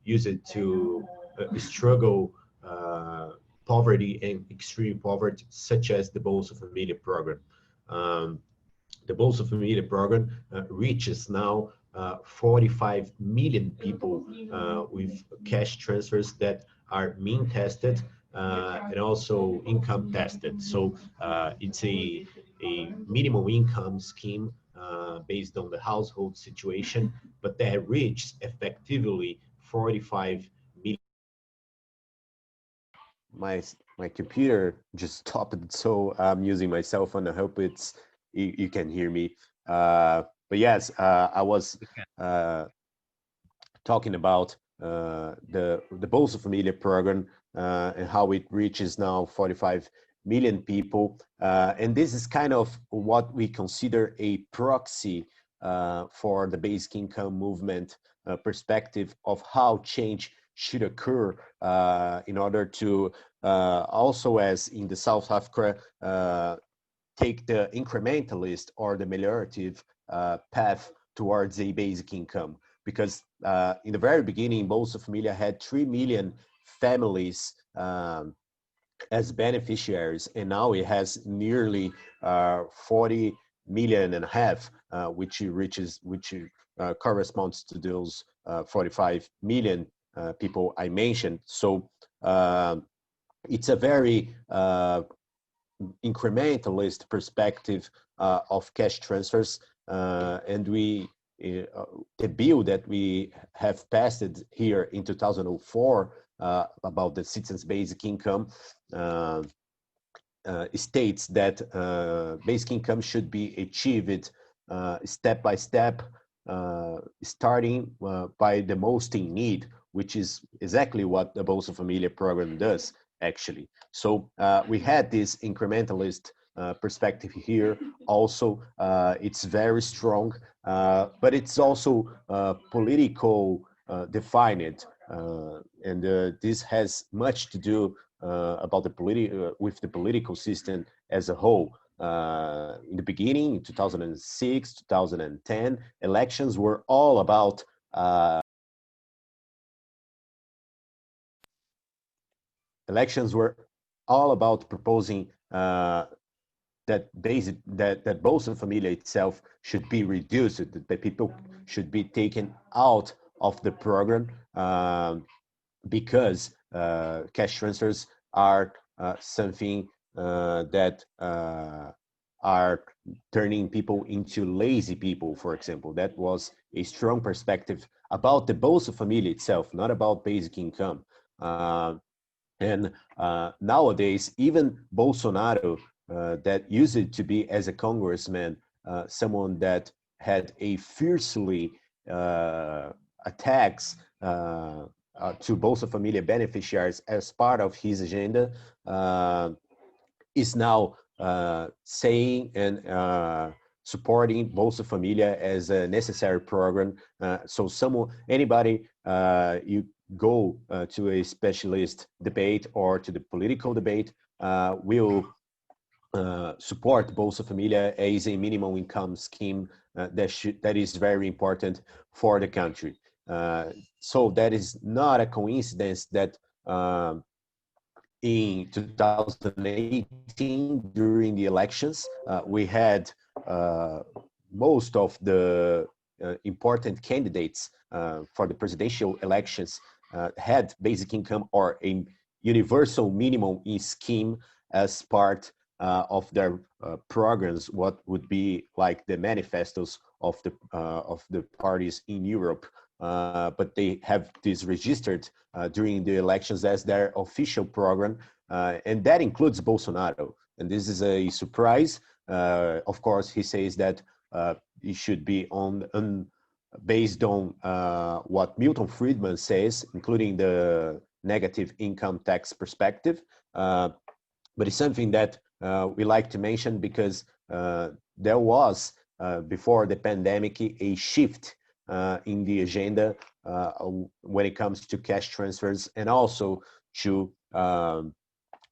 Speaker 5: used to struggle poverty and extreme poverty, such as the Bolsa Familia program. The Bolsa Familia program reaches now 45 million people with cash transfers that are mean tested and also income tested. So it's a minimum income scheme based on the household situation, but that reaches effectively 45 million. my computer just stopped, so I'm using my cell phone. I hope you can hear me. But yes, I was talking about the Bolsa Familia program and how it reaches now 45 million people. And this is kind of what we consider a proxy for the basic income movement perspective of how change should occur in order to also, as in the South Africa, take the incrementalist or the meliorative path towards a basic income. Because in the very beginning, Bolsa Familia had 3 million families as beneficiaries, and now it has nearly 40 million and a half, which corresponds to those 45 million people I mentioned. So it's a very incrementalist perspective of cash transfers, and the bill that we have passed here in 2004 about the citizens' basic income states that basic income should be achieved step by step, starting by the most in need, which is exactly what the Bolsa Familia program does, actually. So we had this incrementalist perspective here. Also, it's very strong, but it's also political defined, and this has much to do about with the political system as a whole. In the beginning, in 2006, 2010, elections were all about proposing that Bolsa Familia itself should be reduced, that people should be taken out of the program because cash transfers are something that are turning people into lazy people, for example. That was a strong perspective about the Bolsa Familia itself, not about basic income. And nowadays, even Bolsonaro, that used to be as a congressman, someone that had a fiercely attacks to Bolsa Familia beneficiaries as part of his agenda, is now saying and supporting Bolsa Familia as a necessary program. So anybody, you go to a specialist debate or to the political debate, will support Bolsa Familia as a minimum income scheme that is very important for the country. So that is not a coincidence that in 2018, during the elections, we had most of the important candidates for the presidential elections had basic income or a universal minimum scheme as part of their programs, what would be like the manifestos of the parties in Europe. But they have this registered during the elections as their official program, and that includes Bolsonaro. And this is a surprise. Of course, he says that it should be based on what Milton Friedman says, including the negative income tax perspective. But it's something that we like to mention because there was, before the pandemic, a shift in the agenda when it comes to cash transfers and also to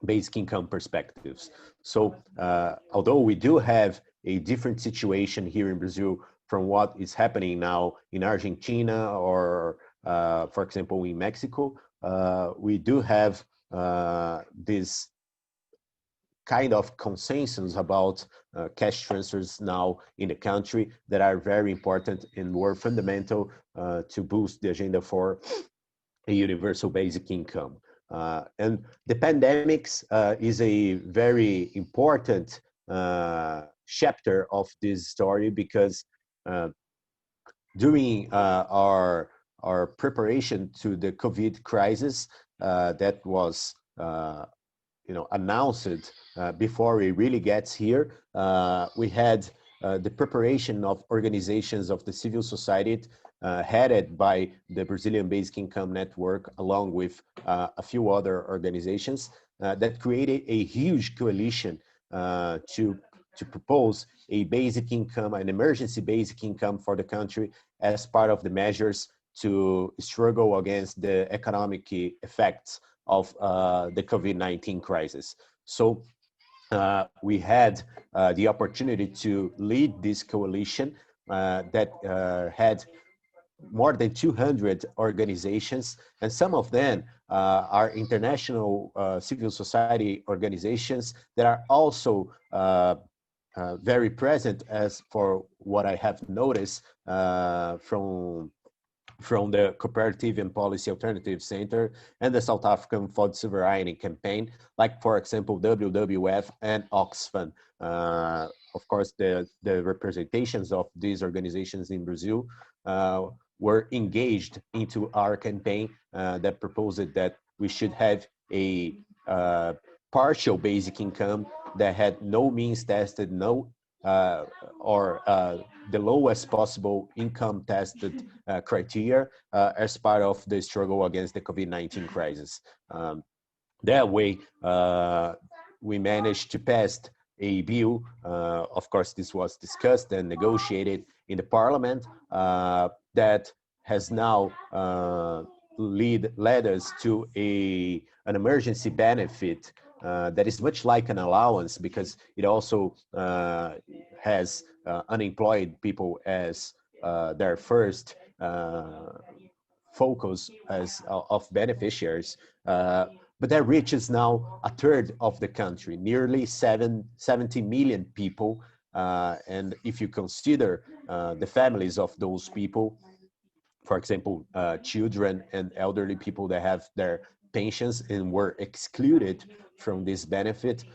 Speaker 5: basic income perspectives. So although we do have a different situation here in Brazil from what is happening now in Argentina or, for example, in Mexico, we do have this kind of consensus about cash transfers now in the country that are very important and were fundamental to boost the agenda for a universal basic income. And the pandemics is a very important chapter of this story because during our preparation to the COVID crisis that was announced before it really gets here. We had the preparation of organizations of the civil society headed by the Brazilian Basic Income Network, along with a few other organizations that created a huge coalition to propose a basic income, an emergency basic income for the country as part of the measures to struggle against the economic effects of the COVID-19 crisis. So we had the opportunity to lead this coalition that had more than 200 organizations, and some of them are international civil society organizations that are also very present, as for what I have noticed from the Cooperative and Policy Alternative Center and the South African Food Sovereignty Campaign, like, for example, WWF and Oxfam. Of course, the representations of these organizations in Brazil were engaged into our campaign that proposed that we should have a partial basic income that had no means tested, or the lowest possible income tested criteria as part of the struggle against the COVID-19 crisis. That way, we managed to pass a bill. Of course, this was discussed and negotiated in the parliament that has now led us to an emergency benefit that is much like an allowance, because it also has unemployed people as their first focus of beneficiaries. But that reaches now a third of the country, nearly 70 million people. And if you consider the families of those people, for example, children and elderly people that have their pensions and were excluded from this benefit,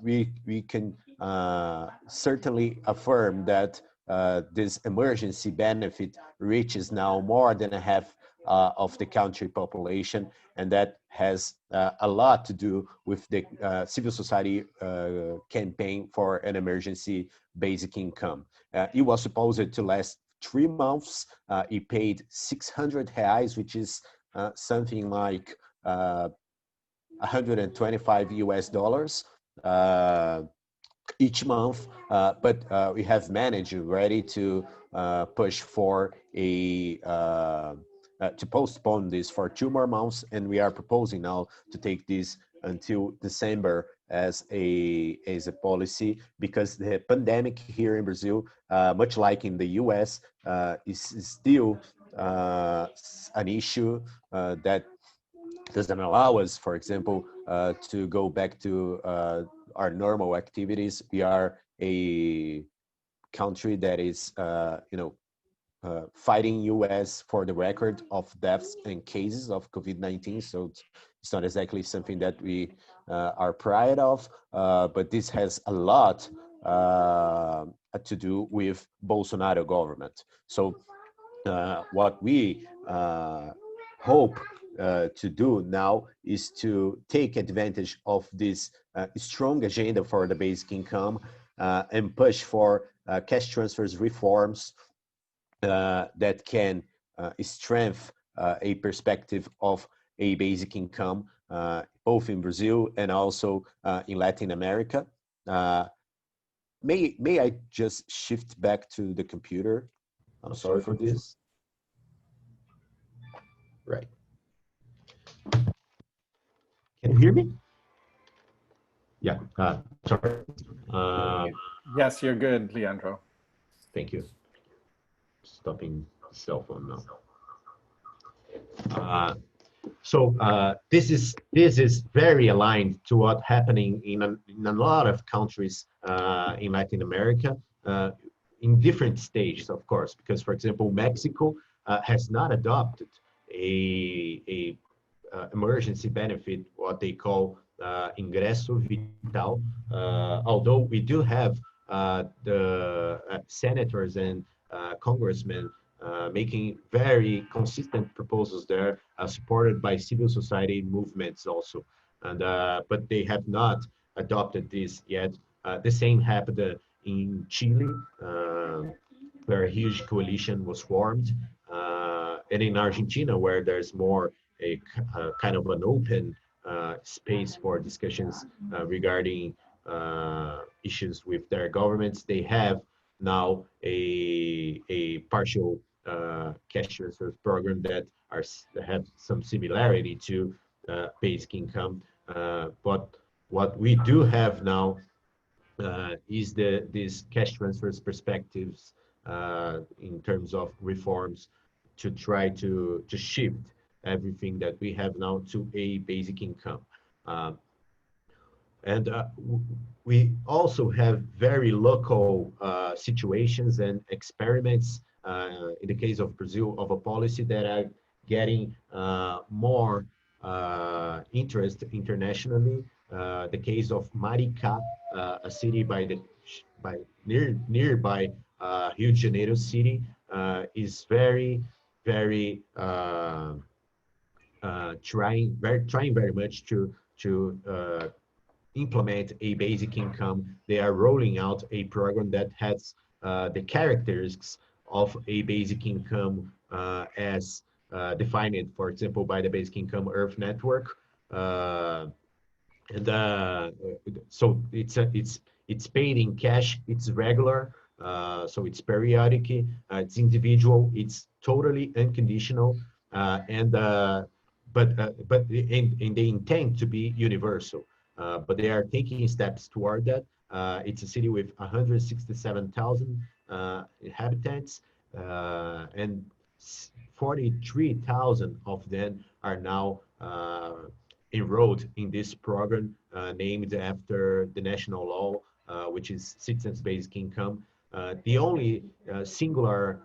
Speaker 5: we can certainly affirm that this emergency benefit reaches now more than a half of the country population, and that has a lot to do with the civil society campaign for an emergency basic income. It was supposed to last 3 months. It paid 600 reais, which is something like 125 US dollars each month, but we have managed already to push for to postpone this for 2 more months, and we are proposing now to take this until December as a policy, because the pandemic here in Brazil, much like in the US, is still an issue that doesn't allow us, for example, to go back to our normal activities. We are a country that is, fighting US for the record of deaths and cases of COVID-19. So it's not exactly something that we are proud of, but this has a lot to do with Bolsonaro government. So what we hope to do now is to take advantage of this strong agenda for the basic income and push for cash transfers reforms that can strengthen a perspective of a basic income, both in Brazil and also in Latin America. May I just shift back to the computer? I'm sorry for this. Right. Can you hear me? Yeah, sorry.
Speaker 3: Yes, you're good, Leandro.
Speaker 5: Thank you. Stopping the cell phone now. So this is very aligned to what's happening in a lot of countries in Latin America, in different stages, of course, because, for example, Mexico has not adopted a emergency benefit, what they call ingresso vital, although we do have the senators and congressmen making very consistent proposals there, supported by civil society movements also. and but they have not adopted this yet. The same happened in Chile, where a huge coalition was formed, and in Argentina, where there's more a kind of an open space for discussions regarding issues with their governments. They have now a partial cash transfer program that have some similarity to basic income. But what we do have now is these cash transfers perspectives in terms of reforms to try to shift everything that we have now to a basic income. Um, and we also have very local situations and experiments in the case of Brazil of a policy that are getting more interest internationally. The case of Maricá, a city by nearby Rio de Janeiro city, is very trying very much to implement a basic income. They are rolling out a program that has the characteristics of a basic income as defined, for example, by the Basic Income Earth Network. And so it's paid in cash. It's regular, so it's periodic. It's individual. It's totally unconditional, and but in they intend to be universal. But they are taking steps toward that. It's a city with 167,000 inhabitants, and 43,000 of them are now enrolled in this program named after the national law, which is Citizens Basic Income. The only singular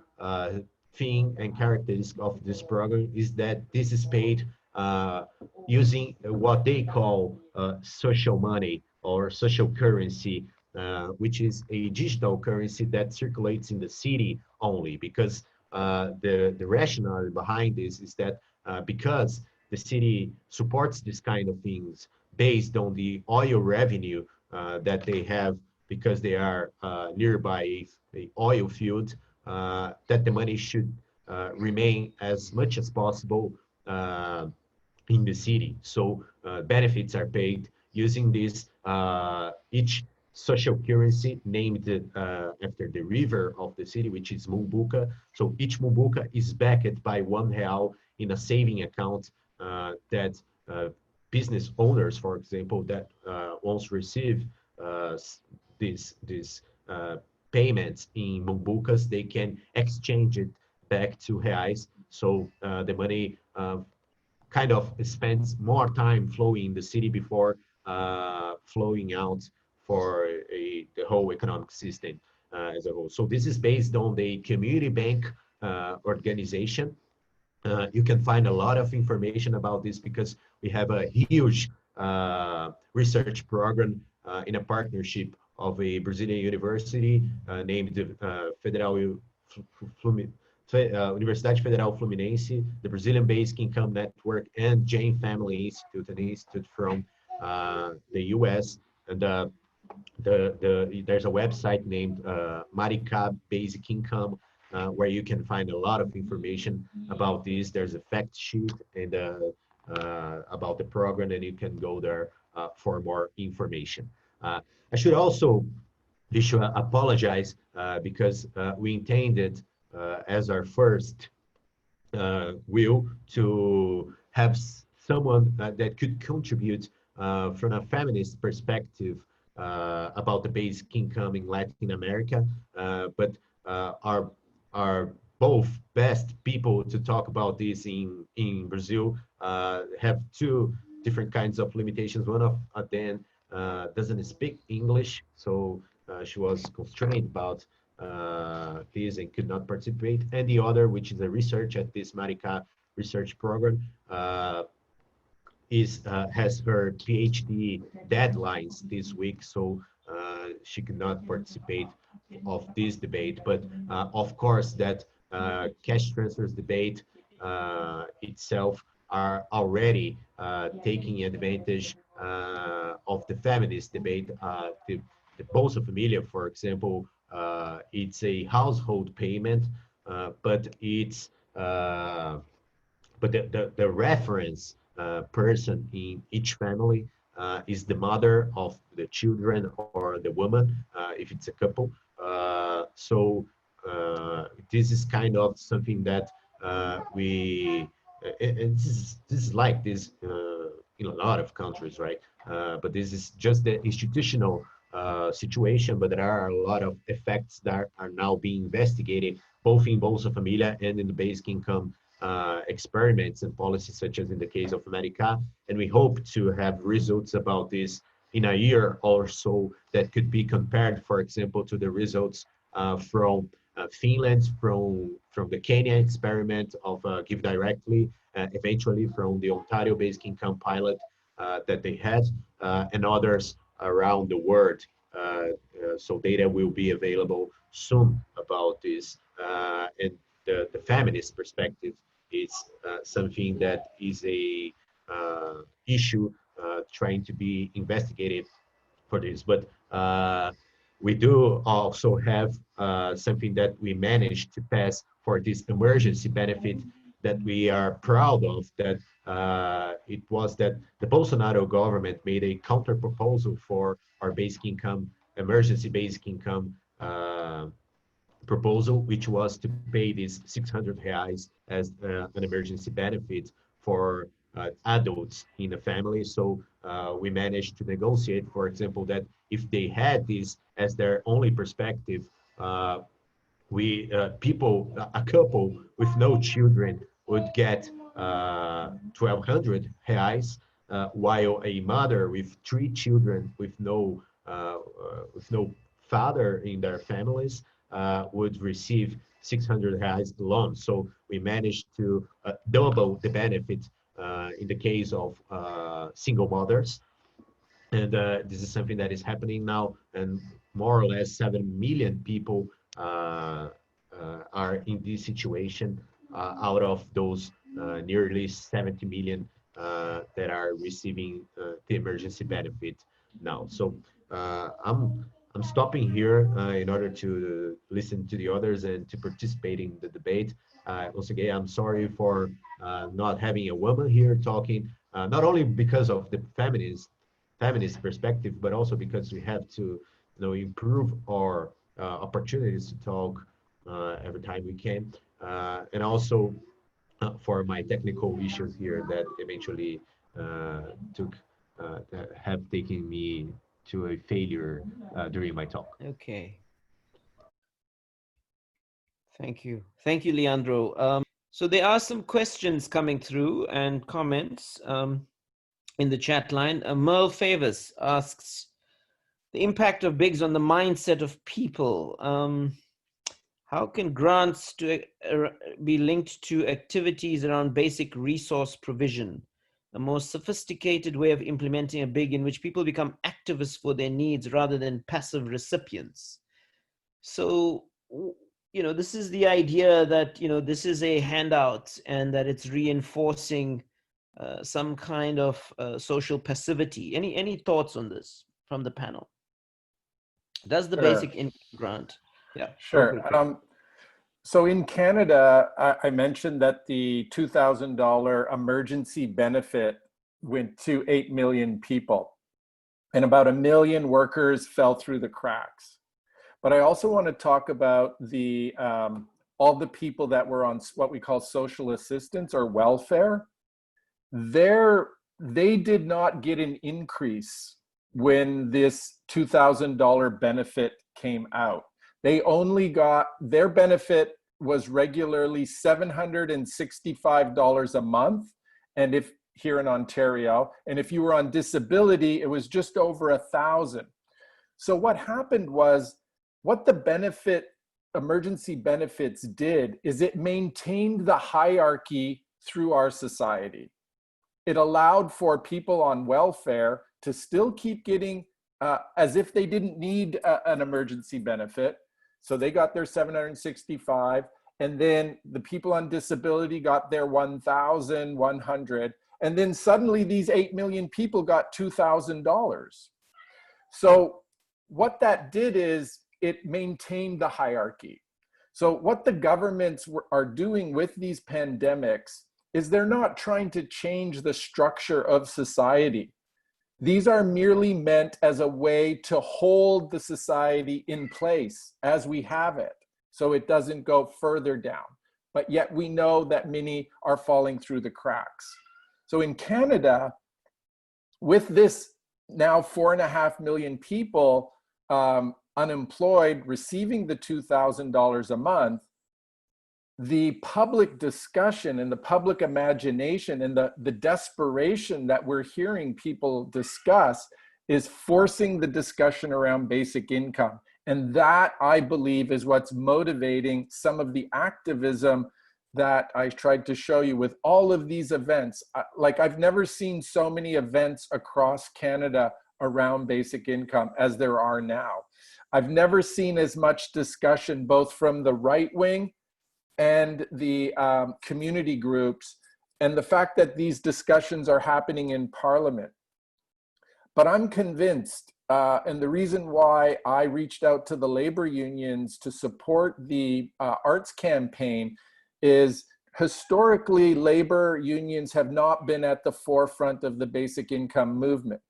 Speaker 5: thing and characteristic of this program is that this is paid using what they call social money or social currency, which is a digital currency that circulates in the city only, because the rationale behind this is that because the city supports this kind of things based on the oil revenue that they have because they are nearby a oil field, that the money should remain as much as possible in the city. So benefits are paid using this each social currency named after the river of the city, which is Mumbuca. So each Mumbuca is backed by R$1 in a saving account that business owners, for example, that once receive these payments in Mumbucas, they can exchange it back to reais. So the money kind of spends more time flowing in the city before flowing out for the whole economic system as a whole. So this is based on the community bank organization. You can find a lot of information about this because we have a huge research program in a partnership of a Brazilian university named Universidade Federal Fluminense, the Brazilian Basic Income Network, and Jane Family Institute, an institute from the US. And there's a website named Maricá Basic Income, where you can find a lot of information about this. There's a fact sheet and about the program, and you can go there for more information. I should also apologize because we intended as our first will to have someone that could contribute from a feminist perspective about the basic income in Latin America, but our both best people to talk about this in Brazil have two different kinds of limitations. One of them doesn't speak English, so she was constrained about this and could not participate. And the other, which is a research at this Maricá research program, has her PhD deadlines this week, so she could not participate of this debate. But of course, that cash transfers debate itself are already taking advantage of the feminist debate. The Bolsa Familia, for example, it's a household payment, but it's but the reference person in each family is the mother of the children or the woman, if it's a couple. So this is kind of something that and this is like this in a lot of countries, right? But this is just the institutional situation, but there are a lot of effects that are now being investigated, both in Bolsa Familia and in the basic income experiments and policies, such as in the case of America. And we hope to have results about this in a year or so that could be compared, for example, to the results from Finland, from the Kenya experiment of Give Directly, eventually from the Ontario Basic Income pilot that they had, and others around the world. So data will be available soon about this. And the feminist perspective is something that is a issue trying to be investigated for this. But we do also have something that we managed to pass for this emergency benefit that we are proud of, that it was that the Bolsonaro government made a counter proposal for our basic income, emergency basic income proposal, which was to pay this 600 reais as an emergency benefit for adults in a family. So we managed to negotiate, for example, that if they had this as their only perspective, a couple with no children would get 1,200 reais, while a mother with 3 children with no father in their families would receive 600 reais alone. So we managed to double the benefit in the case of single mothers. And this is something that is happening now, and more or less 7 million people are in this situation out of those nearly 70 million that are receiving the emergency benefit now. So I'm stopping here in order to listen to the others and to participate in the debate. Once again, I'm sorry for not having a woman here talking, not only because of the feminist perspective, but also because we have to improve our opportunities to talk every time we can, and also for my technical issues here that eventually have taken me to a failure during my talk.
Speaker 1: Okay. Thank you. Thank you, Leandro. So there are some questions coming through and comments in the chat line. Merle Favors asks, the impact of BIGs on the mindset of people. How can grants be linked to activities around basic resource provision? A more sophisticated way of implementing a BIG in which people become activists for their needs rather than passive recipients. So, this is the idea that, this is a handout and that it's reinforcing some kind of social passivity. Any thoughts on this from the panel? Does the basic income grant? Yeah.
Speaker 3: Sure. So in Canada, I mentioned that the $2,000 emergency benefit went to 8 million people, and about 1 million workers fell through the cracks. But I also want to talk about the all the people that were on what we call social assistance or welfare. They did not get an increase when this $2,000 benefit came out. They only got, their benefit was regularly $765 a month, and if here in Ontario, and if you were on disability, it was just over 1,000. So what happened was, what the emergency benefits did is it maintained the hierarchy through our society. It allowed for people on welfare to still keep getting as if they didn't need an emergency benefit. So they got their 765, and then the people on disability got their 1,100, And then suddenly these 8 million people got $2,000. So what that did is it maintained the hierarchy. So what the governments are doing with these pandemics is they're not trying to change the structure of society. These are merely meant as a way to hold the society in place as we have it, so it doesn't go further down. But yet we know that many are falling through the cracks. So in Canada, with this now 4.5 million people unemployed, receiving the $2,000 a month, the public discussion and the public imagination and the desperation that we're hearing people discuss is forcing the discussion around basic income. And that, I believe, is what's motivating some of the activism that I tried to show you with all of these events. Like, I've never seen so many events across Canada around basic income as there are now. I've never seen as much discussion, both from the right wing and the community groups, and the fact that these discussions are happening in Parliament. But I'm convinced, and the reason why I reached out to the labor unions to support the arts campaign is historically labor unions have not been at the forefront of the basic income movement.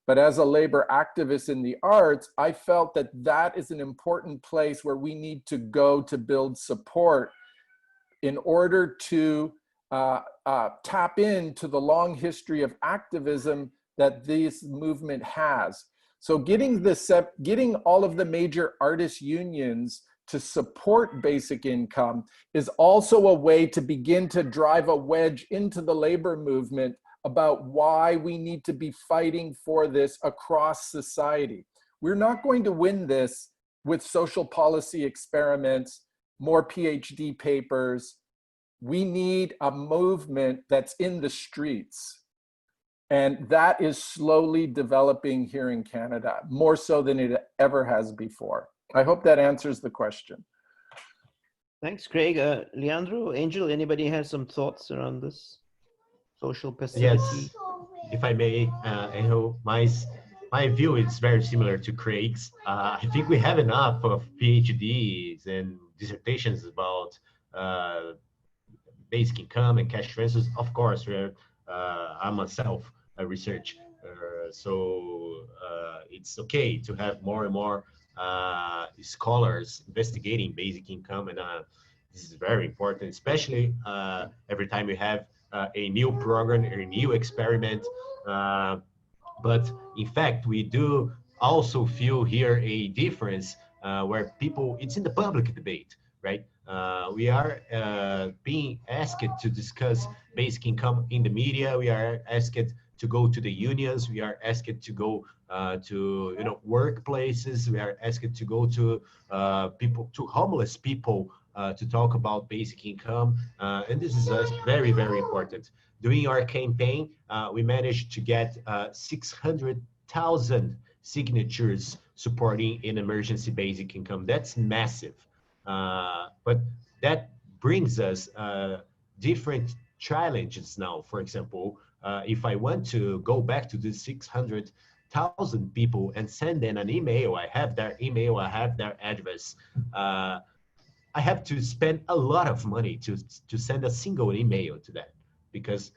Speaker 3: But as a labor activist in the arts, I felt that that is an important place where we need to go to build support in order to tap into the long history of activism that this movement has. So getting all of the major artist unions to support basic income is also a way to begin to drive a wedge into the labor movement about why we need to be fighting for this across society. We're not going to win this with social policy experiments, more PhD papers. We need a movement that's in the streets. And that is slowly developing here in Canada, more so than it ever has before. I hope that answers the question.
Speaker 1: Thanks, Craig. Leandro, Angel, anybody has some thoughts around this social passivity?
Speaker 5: Yes, if I may, my view is very similar to Craig's. I think we have enough of PhDs and dissertations about basic income and cash transfers. Of course, I'm myself a research, so it's okay to have more and more scholars investigating basic income, and this is very important, especially every time we have a new program or a new experiment. But in fact, we do also feel here a difference where people, it's in the public debate, right? We are being asked to discuss basic income in the media. We are asked to go to the unions. We are asked to go to workplaces. We are asked to go to homeless people to talk about basic income, and this is very, very important. During our campaign, we managed to get 600,000 signatures supporting an emergency basic income. That's massive. But that brings us different challenges now. For example, if I want to go back to the 600,000 people and send them an email, I have their email, I have their address. I have to spend a lot of money to send a single email to them, because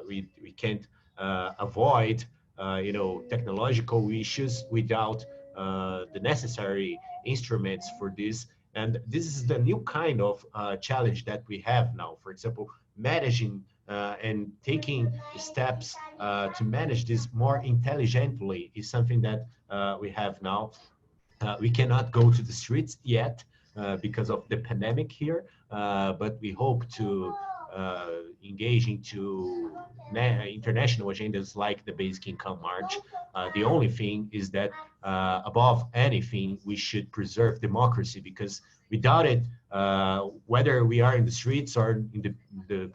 Speaker 5: we can't avoid technological issues without the necessary instruments for this. And this is the new kind of challenge that we have now. For example, managing and taking steps to manage this more intelligently is something that we have now. We cannot go to the streets yet because of the pandemic here, but we hope to engage into international agendas like the Basic Income March. The only thing is that above anything, we should preserve democracy, because without it, whether we are in the streets or in the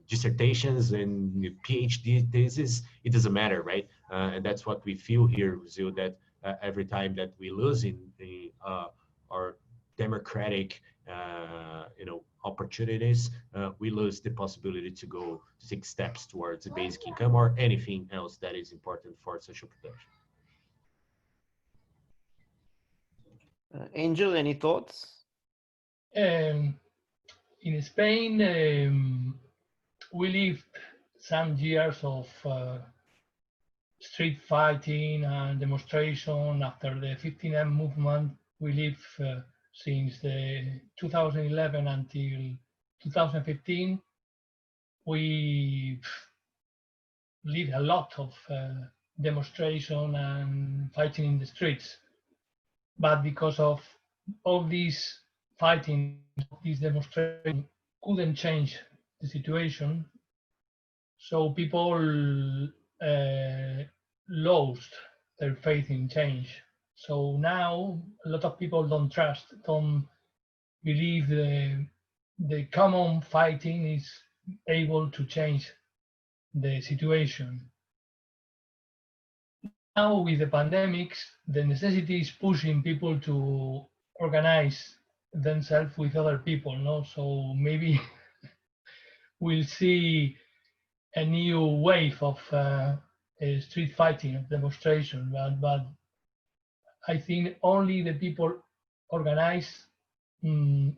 Speaker 5: dissertations and the PhD thesis, it doesn't matter, right? And that's what we feel here, Brazil, that every time that we lose in our democratic opportunities, we lose the possibility to go 6 steps towards the basic income or anything else that is important for social protection.
Speaker 1: Angel, any thoughts?
Speaker 2: In Spain, we lived some years of street fighting and demonstration after the 15M movement. We lived since the 2011 until 2015. We lived a lot of demonstration and fighting in the streets. But because of all these fighting, this demonstration couldn't change the situation. So people lost their faith in change. So now a lot of people don't believe the common fighting is able to change the situation. Now with the pandemics, the necessity is pushing people to organize themselves with other people, no? So maybe we'll see a new wave of street fighting, of demonstration, but I think only the people organized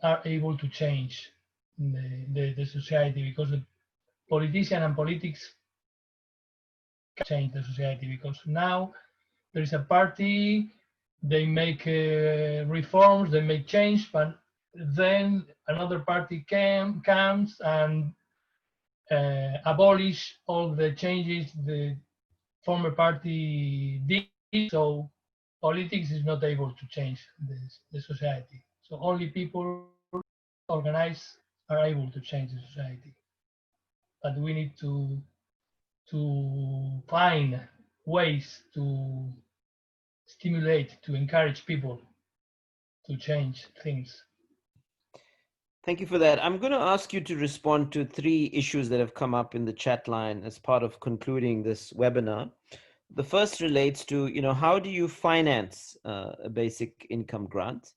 Speaker 2: are able to change the society, because the politician and politics can change the society, because now there is a party, they make reforms, they make change, but then another party comes and abolish all the changes the former party did. So politics is not able to change the society. So only people organized are able to change the society. But we need to find ways to stimulate, to encourage people to change things.
Speaker 1: Thank you for that. I'm going to ask you to respond to 3 issues that have come up in the chat line as part of concluding this webinar. The first relates to, how do you finance a basic income grant?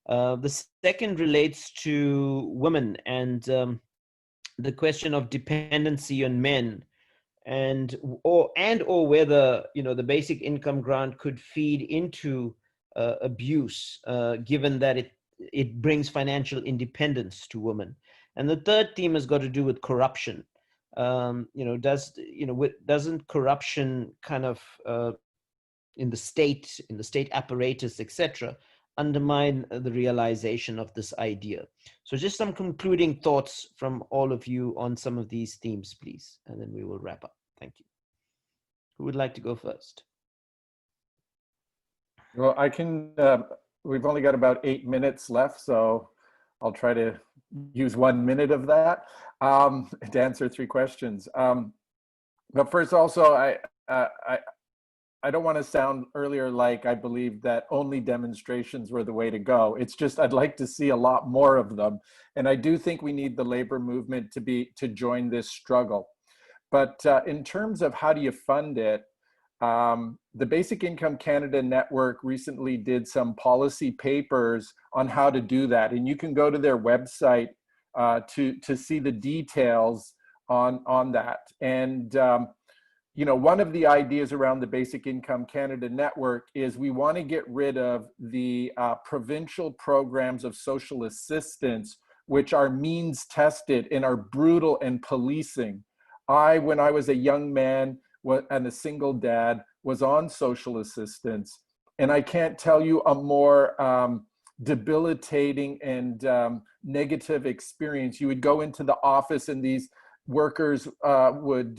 Speaker 1: The second relates to women and the question of dependency on men, or whether the basic income grant could feed into abuse, given that it brings financial independence to women. And the third theme has got to do with corruption. Doesn't corruption kind of in the state apparatus, etc., undermine the realization of this idea? So just some concluding thoughts from all of you on some of these themes, please, and then we will wrap up. Thank you. Who would like to go first?
Speaker 3: Well, I can, we've only got about 8 minutes left, so I'll try to use 1 minute of that to answer 3 questions. But first, also, I don't want to sound earlier like I believe that only demonstrations were the way to go. It's just I'd like to see a lot more of them, and I do think we need the labor movement to join this struggle. But in terms of how do you fund it, the Basic Income Canada Network recently did some policy papers on how to do that, and you can go to their website to see the details on that. And one of the ideas around the Basic Income Canada Network is we want to get rid of the provincial programs of social assistance, which are means tested and are brutal and policing. When I was a young man and a single dad, was on social assistance, and I can't tell you a more debilitating and negative experience. You would go into the office and these workers would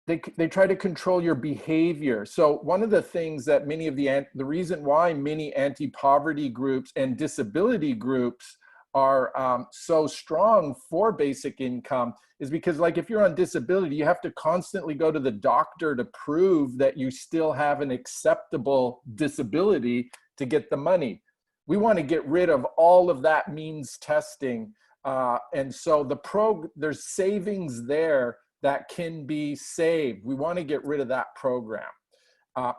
Speaker 3: they try to control your behavior. So one of the things that the reason why many anti-poverty groups and disability groups are so strong for basic income is because, like, if you're on disability, you have to constantly go to the doctor to prove that you still have an acceptable disability to get the money. We want to get rid of all of that means testing. And so there's savings there that can be saved. We want to get rid of that program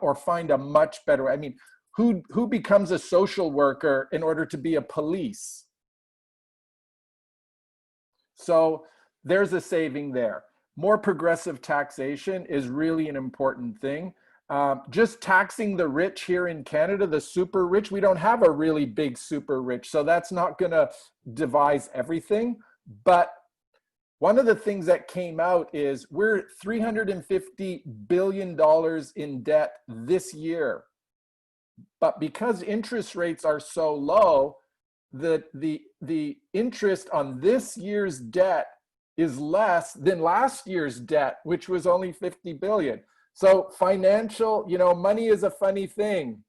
Speaker 3: or find a much better way. I mean, who becomes a social worker in order to be a police? So there's a saving there. More progressive taxation is really an important thing. Just taxing the rich here in Canada, the super rich, we don't have a really big super rich, so that's not gonna devise everything. But one of the things that came out is we're $350 billion in debt this year. But because interest rates are so low, the interest on this year's debt is less than last year's debt, which was only 50 billion. So financial, money is a funny thing.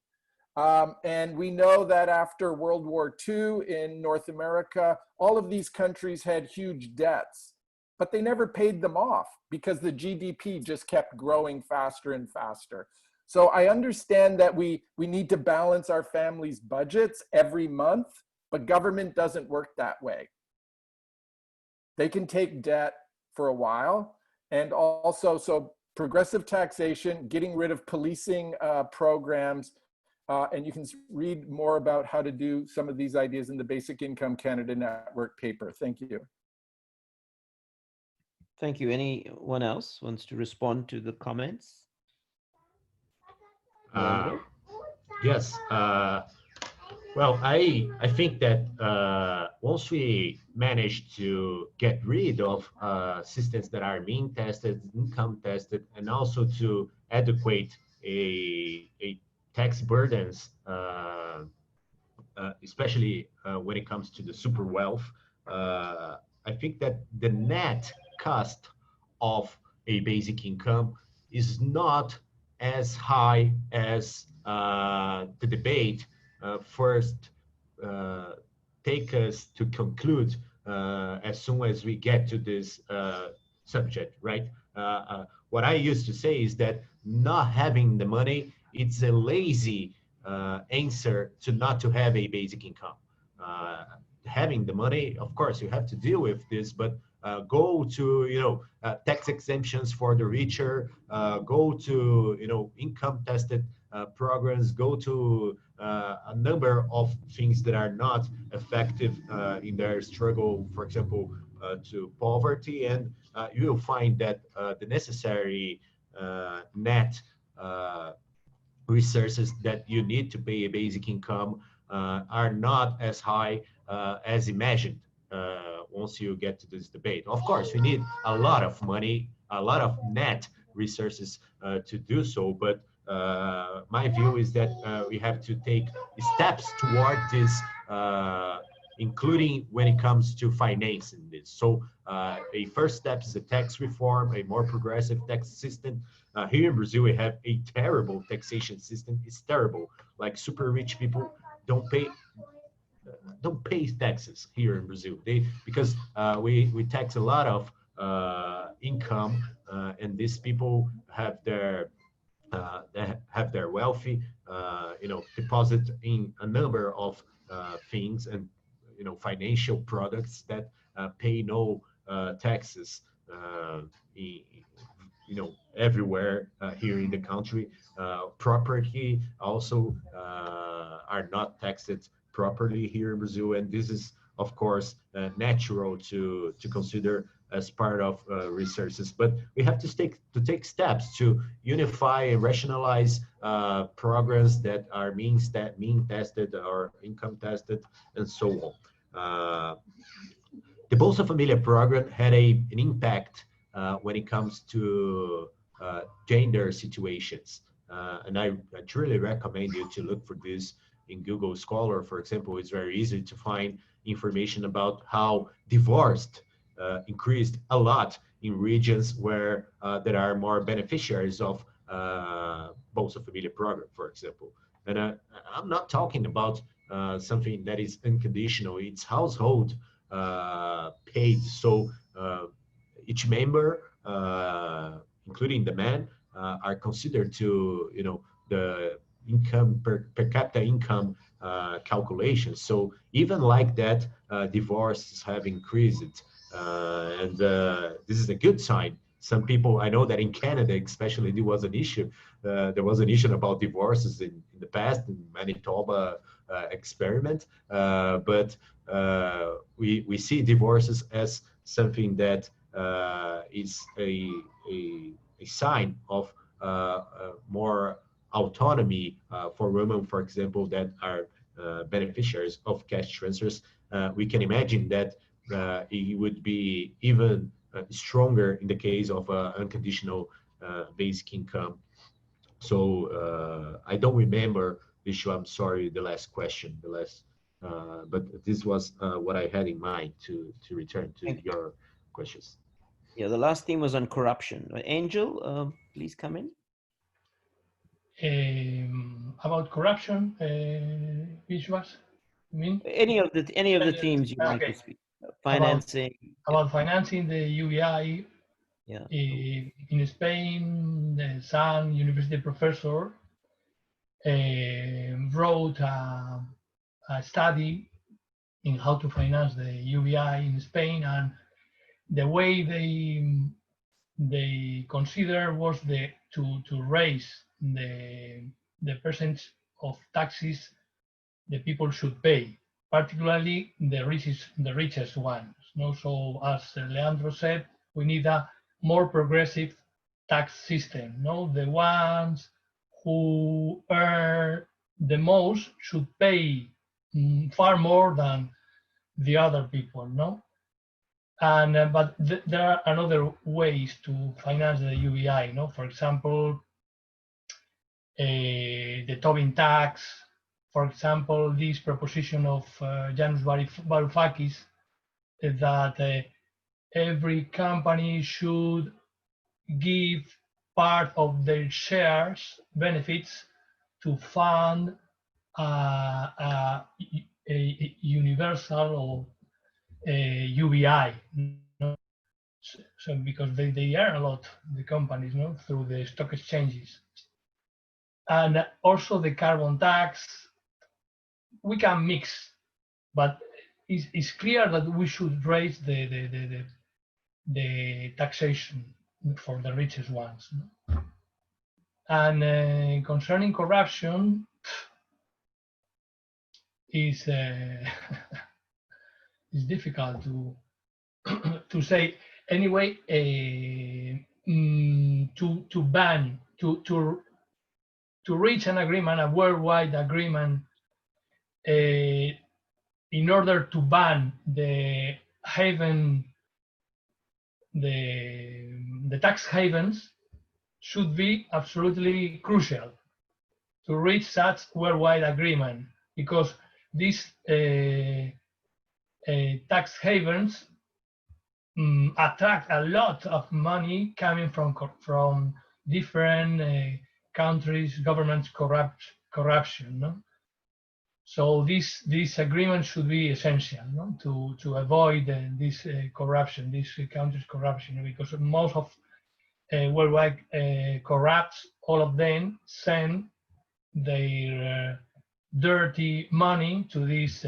Speaker 3: And we know that after World War II in North America, all of these countries had huge debts, but they never paid them off because the GDP just kept growing faster and faster. So I understand that we need to balance our families' budgets every month, but government doesn't work that way. They can take debt for a while, and also, so progressive taxation, getting rid of policing programs, and you can read more about how to do some of these ideas in the Basic Income Canada Network paper. Thank you.
Speaker 1: Thank you. Anyone else wants to respond to the comments?
Speaker 5: Yes. Well, I think that once we manage to get rid of systems that are mean tested, income tested, and also to adequate a tax burdens, especially when it comes to the super wealth, I think that the net cost of a basic income is not as high as the debate first take us to conclude as soon as we get to this subject, right? What I used to say is that not having the money, it's a lazy answer to not to have a basic income. Having the money, of course, you have to deal with this, but go to tax exemptions for the richer, go to income tested programs, go to a number of things that are not effective in their struggle, for example, to poverty, and you will find that the necessary net resources that you need to pay a basic income are not as high as imagined once you get to this debate. Of course, we need a lot of money, a lot of net resources to do so, but my view is that we have to take steps toward this, including when it comes to financing this. So a first step is a tax reform, a more progressive tax system. Here in Brazil, we have a terrible taxation system. It's terrible. Like super rich people don't pay taxes here in Brazil. Because we tax a lot of income, and these people have their wealthy deposit in a number of things and financial products that pay no taxes everywhere here in the country. Property also are not taxed properly here in Brazil, and this is of course natural to consider as part of resources. But we have to take steps to unify and rationalize programs that are mean tested or income tested and so on. The Bolsa Familia program had an impact when it comes to gender situations. And I truly recommend you to look for this in Google Scholar, for example. It's very easy to find information about how divorced increased a lot in regions where there are more beneficiaries of Bolsa Familia program, for example. And I'm not talking about something that is unconditional. It's household paid. So each member, including the man, are considered to the income per capita income calculation. So even like that, divorces have increased, and this is a good sign some people, I know that in Canada especially, there was an issue. There was an issue about divorces in the past, in Manitoba experiment, but we see divorces as something that is a sign of more autonomy for women, for example, that are beneficiaries of cash transfers. We can imagine that it would be even stronger in the case of unconditional basic income. So I don't remember, Vishu, I'm sorry, the last question, but this was what I had in mind to return to your questions.
Speaker 1: Yeah, the last theme was on corruption. Angel, please come in.
Speaker 2: About corruption, which was, you mean?
Speaker 1: Any of the themes you want to speak. Financing.
Speaker 2: About financing the UBI.
Speaker 1: Yeah.
Speaker 2: In Spain, the Sun University professor wrote a study in how to finance the UBI in Spain, and the way they consider was to raise the percentage of taxes the people should pay, particularly the richest ones. No? So as Leandro said, we need a more progressive tax system. No, the ones who earn the most should pay far more than the other people. No, and but there are other ways to finance the UBI. No, for example, the Tobin tax. For example, this proposition of Janusz Varoufakis that every company should give part of their shares benefits to fund a universal or UBI. So because they earn a lot, the companies, no, through the stock exchanges. And also the carbon tax, we can mix, but it's clear that we should raise the taxation for the richest ones. And concerning corruption, is it's difficult to say. Anyway, to ban to reach an agreement, a worldwide agreement, in order to ban the tax havens, should be absolutely crucial to reach such worldwide agreement, because these tax havens attract a lot of money coming from different countries, governments, corruption. No? So this agreement should be essential, no? to avoid this corruption, this countries' corruption, because most of worldwide corrupts, all of them send their dirty money to these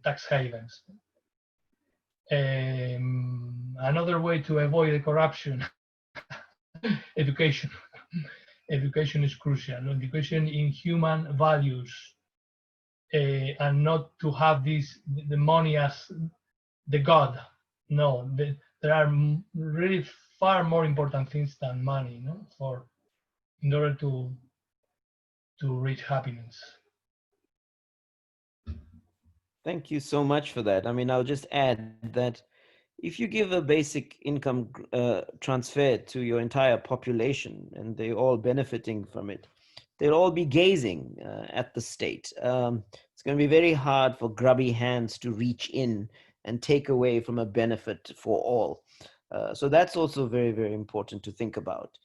Speaker 2: tax havens. Another way to avoid the corruption, education. Education is crucial. Education in human values, and not to have the money as the God. No, there are really far more important things than money, no? In order to reach happiness.
Speaker 1: Thank you so much for that. I mean, I'll just add that if you give a basic income transfer to your entire population and they're all benefiting from it, they'll all be gazing at the state. It's going to be very hard for grubby hands to reach in and take away from a benefit for all. So that's also very, very important to think about.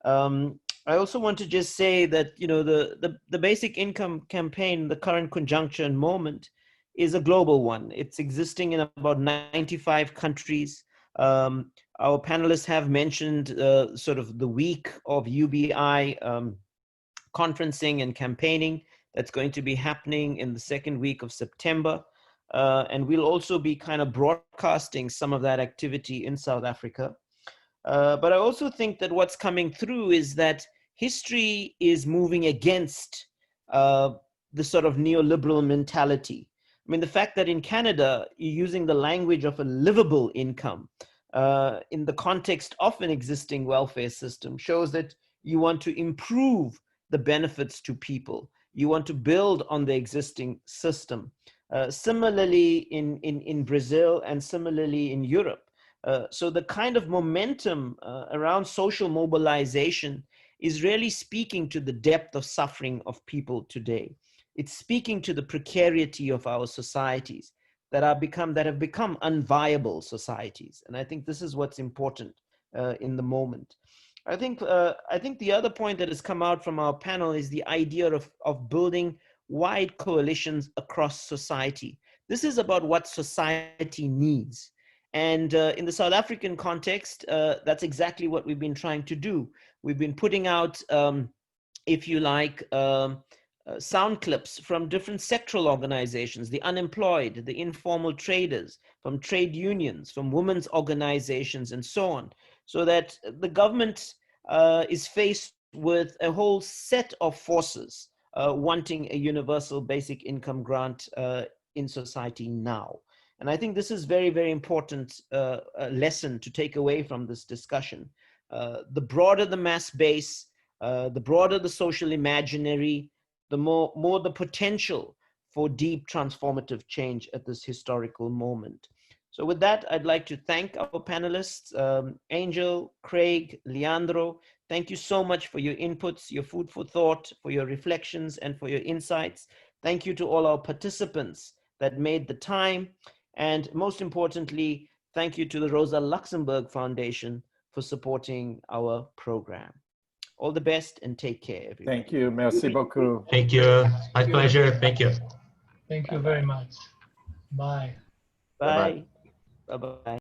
Speaker 1: I also want to just say that, you know, the basic income campaign, the current conjuncture and moment, is a global one. It's existing in about 95 countries. Our panelists have mentioned sort of the week of UBI conferencing and campaigning that's going to be happening in the second week of September. And we'll also be kind of broadcasting some of that activity in South Africa. But I also think that what's coming through is that history is moving against the sort of neoliberal mentality. I mean, the fact that in Canada, you're using the language of a livable income in the context of an existing welfare system shows that you want to improve the benefits to people. You want to build on the existing system. Similarly in Brazil and similarly in Europe. So the kind of momentum around social mobilization is really speaking to the depth of suffering of people today. It's speaking to the precarity of our societies that have become unviable societies. And I think this is what's important in the moment. I think the other point that has come out from our panel is the idea of building wide coalitions across society. This is about what society needs. And in the South African context, that's exactly what we've been trying to do. We've been putting out, if you like, sound clips from different sectoral organizations, the unemployed, the informal traders, from trade unions, from women's organizations, and so on, so that the government is faced with a whole set of forces wanting a universal basic income grant in society now. And I think this is very, very important lesson to take away from this discussion. The broader the mass base, the broader the social imaginary, the more the potential for deep transformative change at this historical moment. So with that, I'd like to thank our panelists, Angel, Craig, Leandro. Thank you so much for your inputs, your food for thought, for your reflections, and for your insights. Thank you to all our participants that made the time. And most importantly, thank you to the Rosa Luxemburg Foundation for supporting our program. All the best and take care, everybody.
Speaker 3: Thank you. Merci beaucoup.
Speaker 5: Thank you. My pleasure. Thank you.
Speaker 2: Thank you very much. Bye.
Speaker 1: Bye. Bye-bye.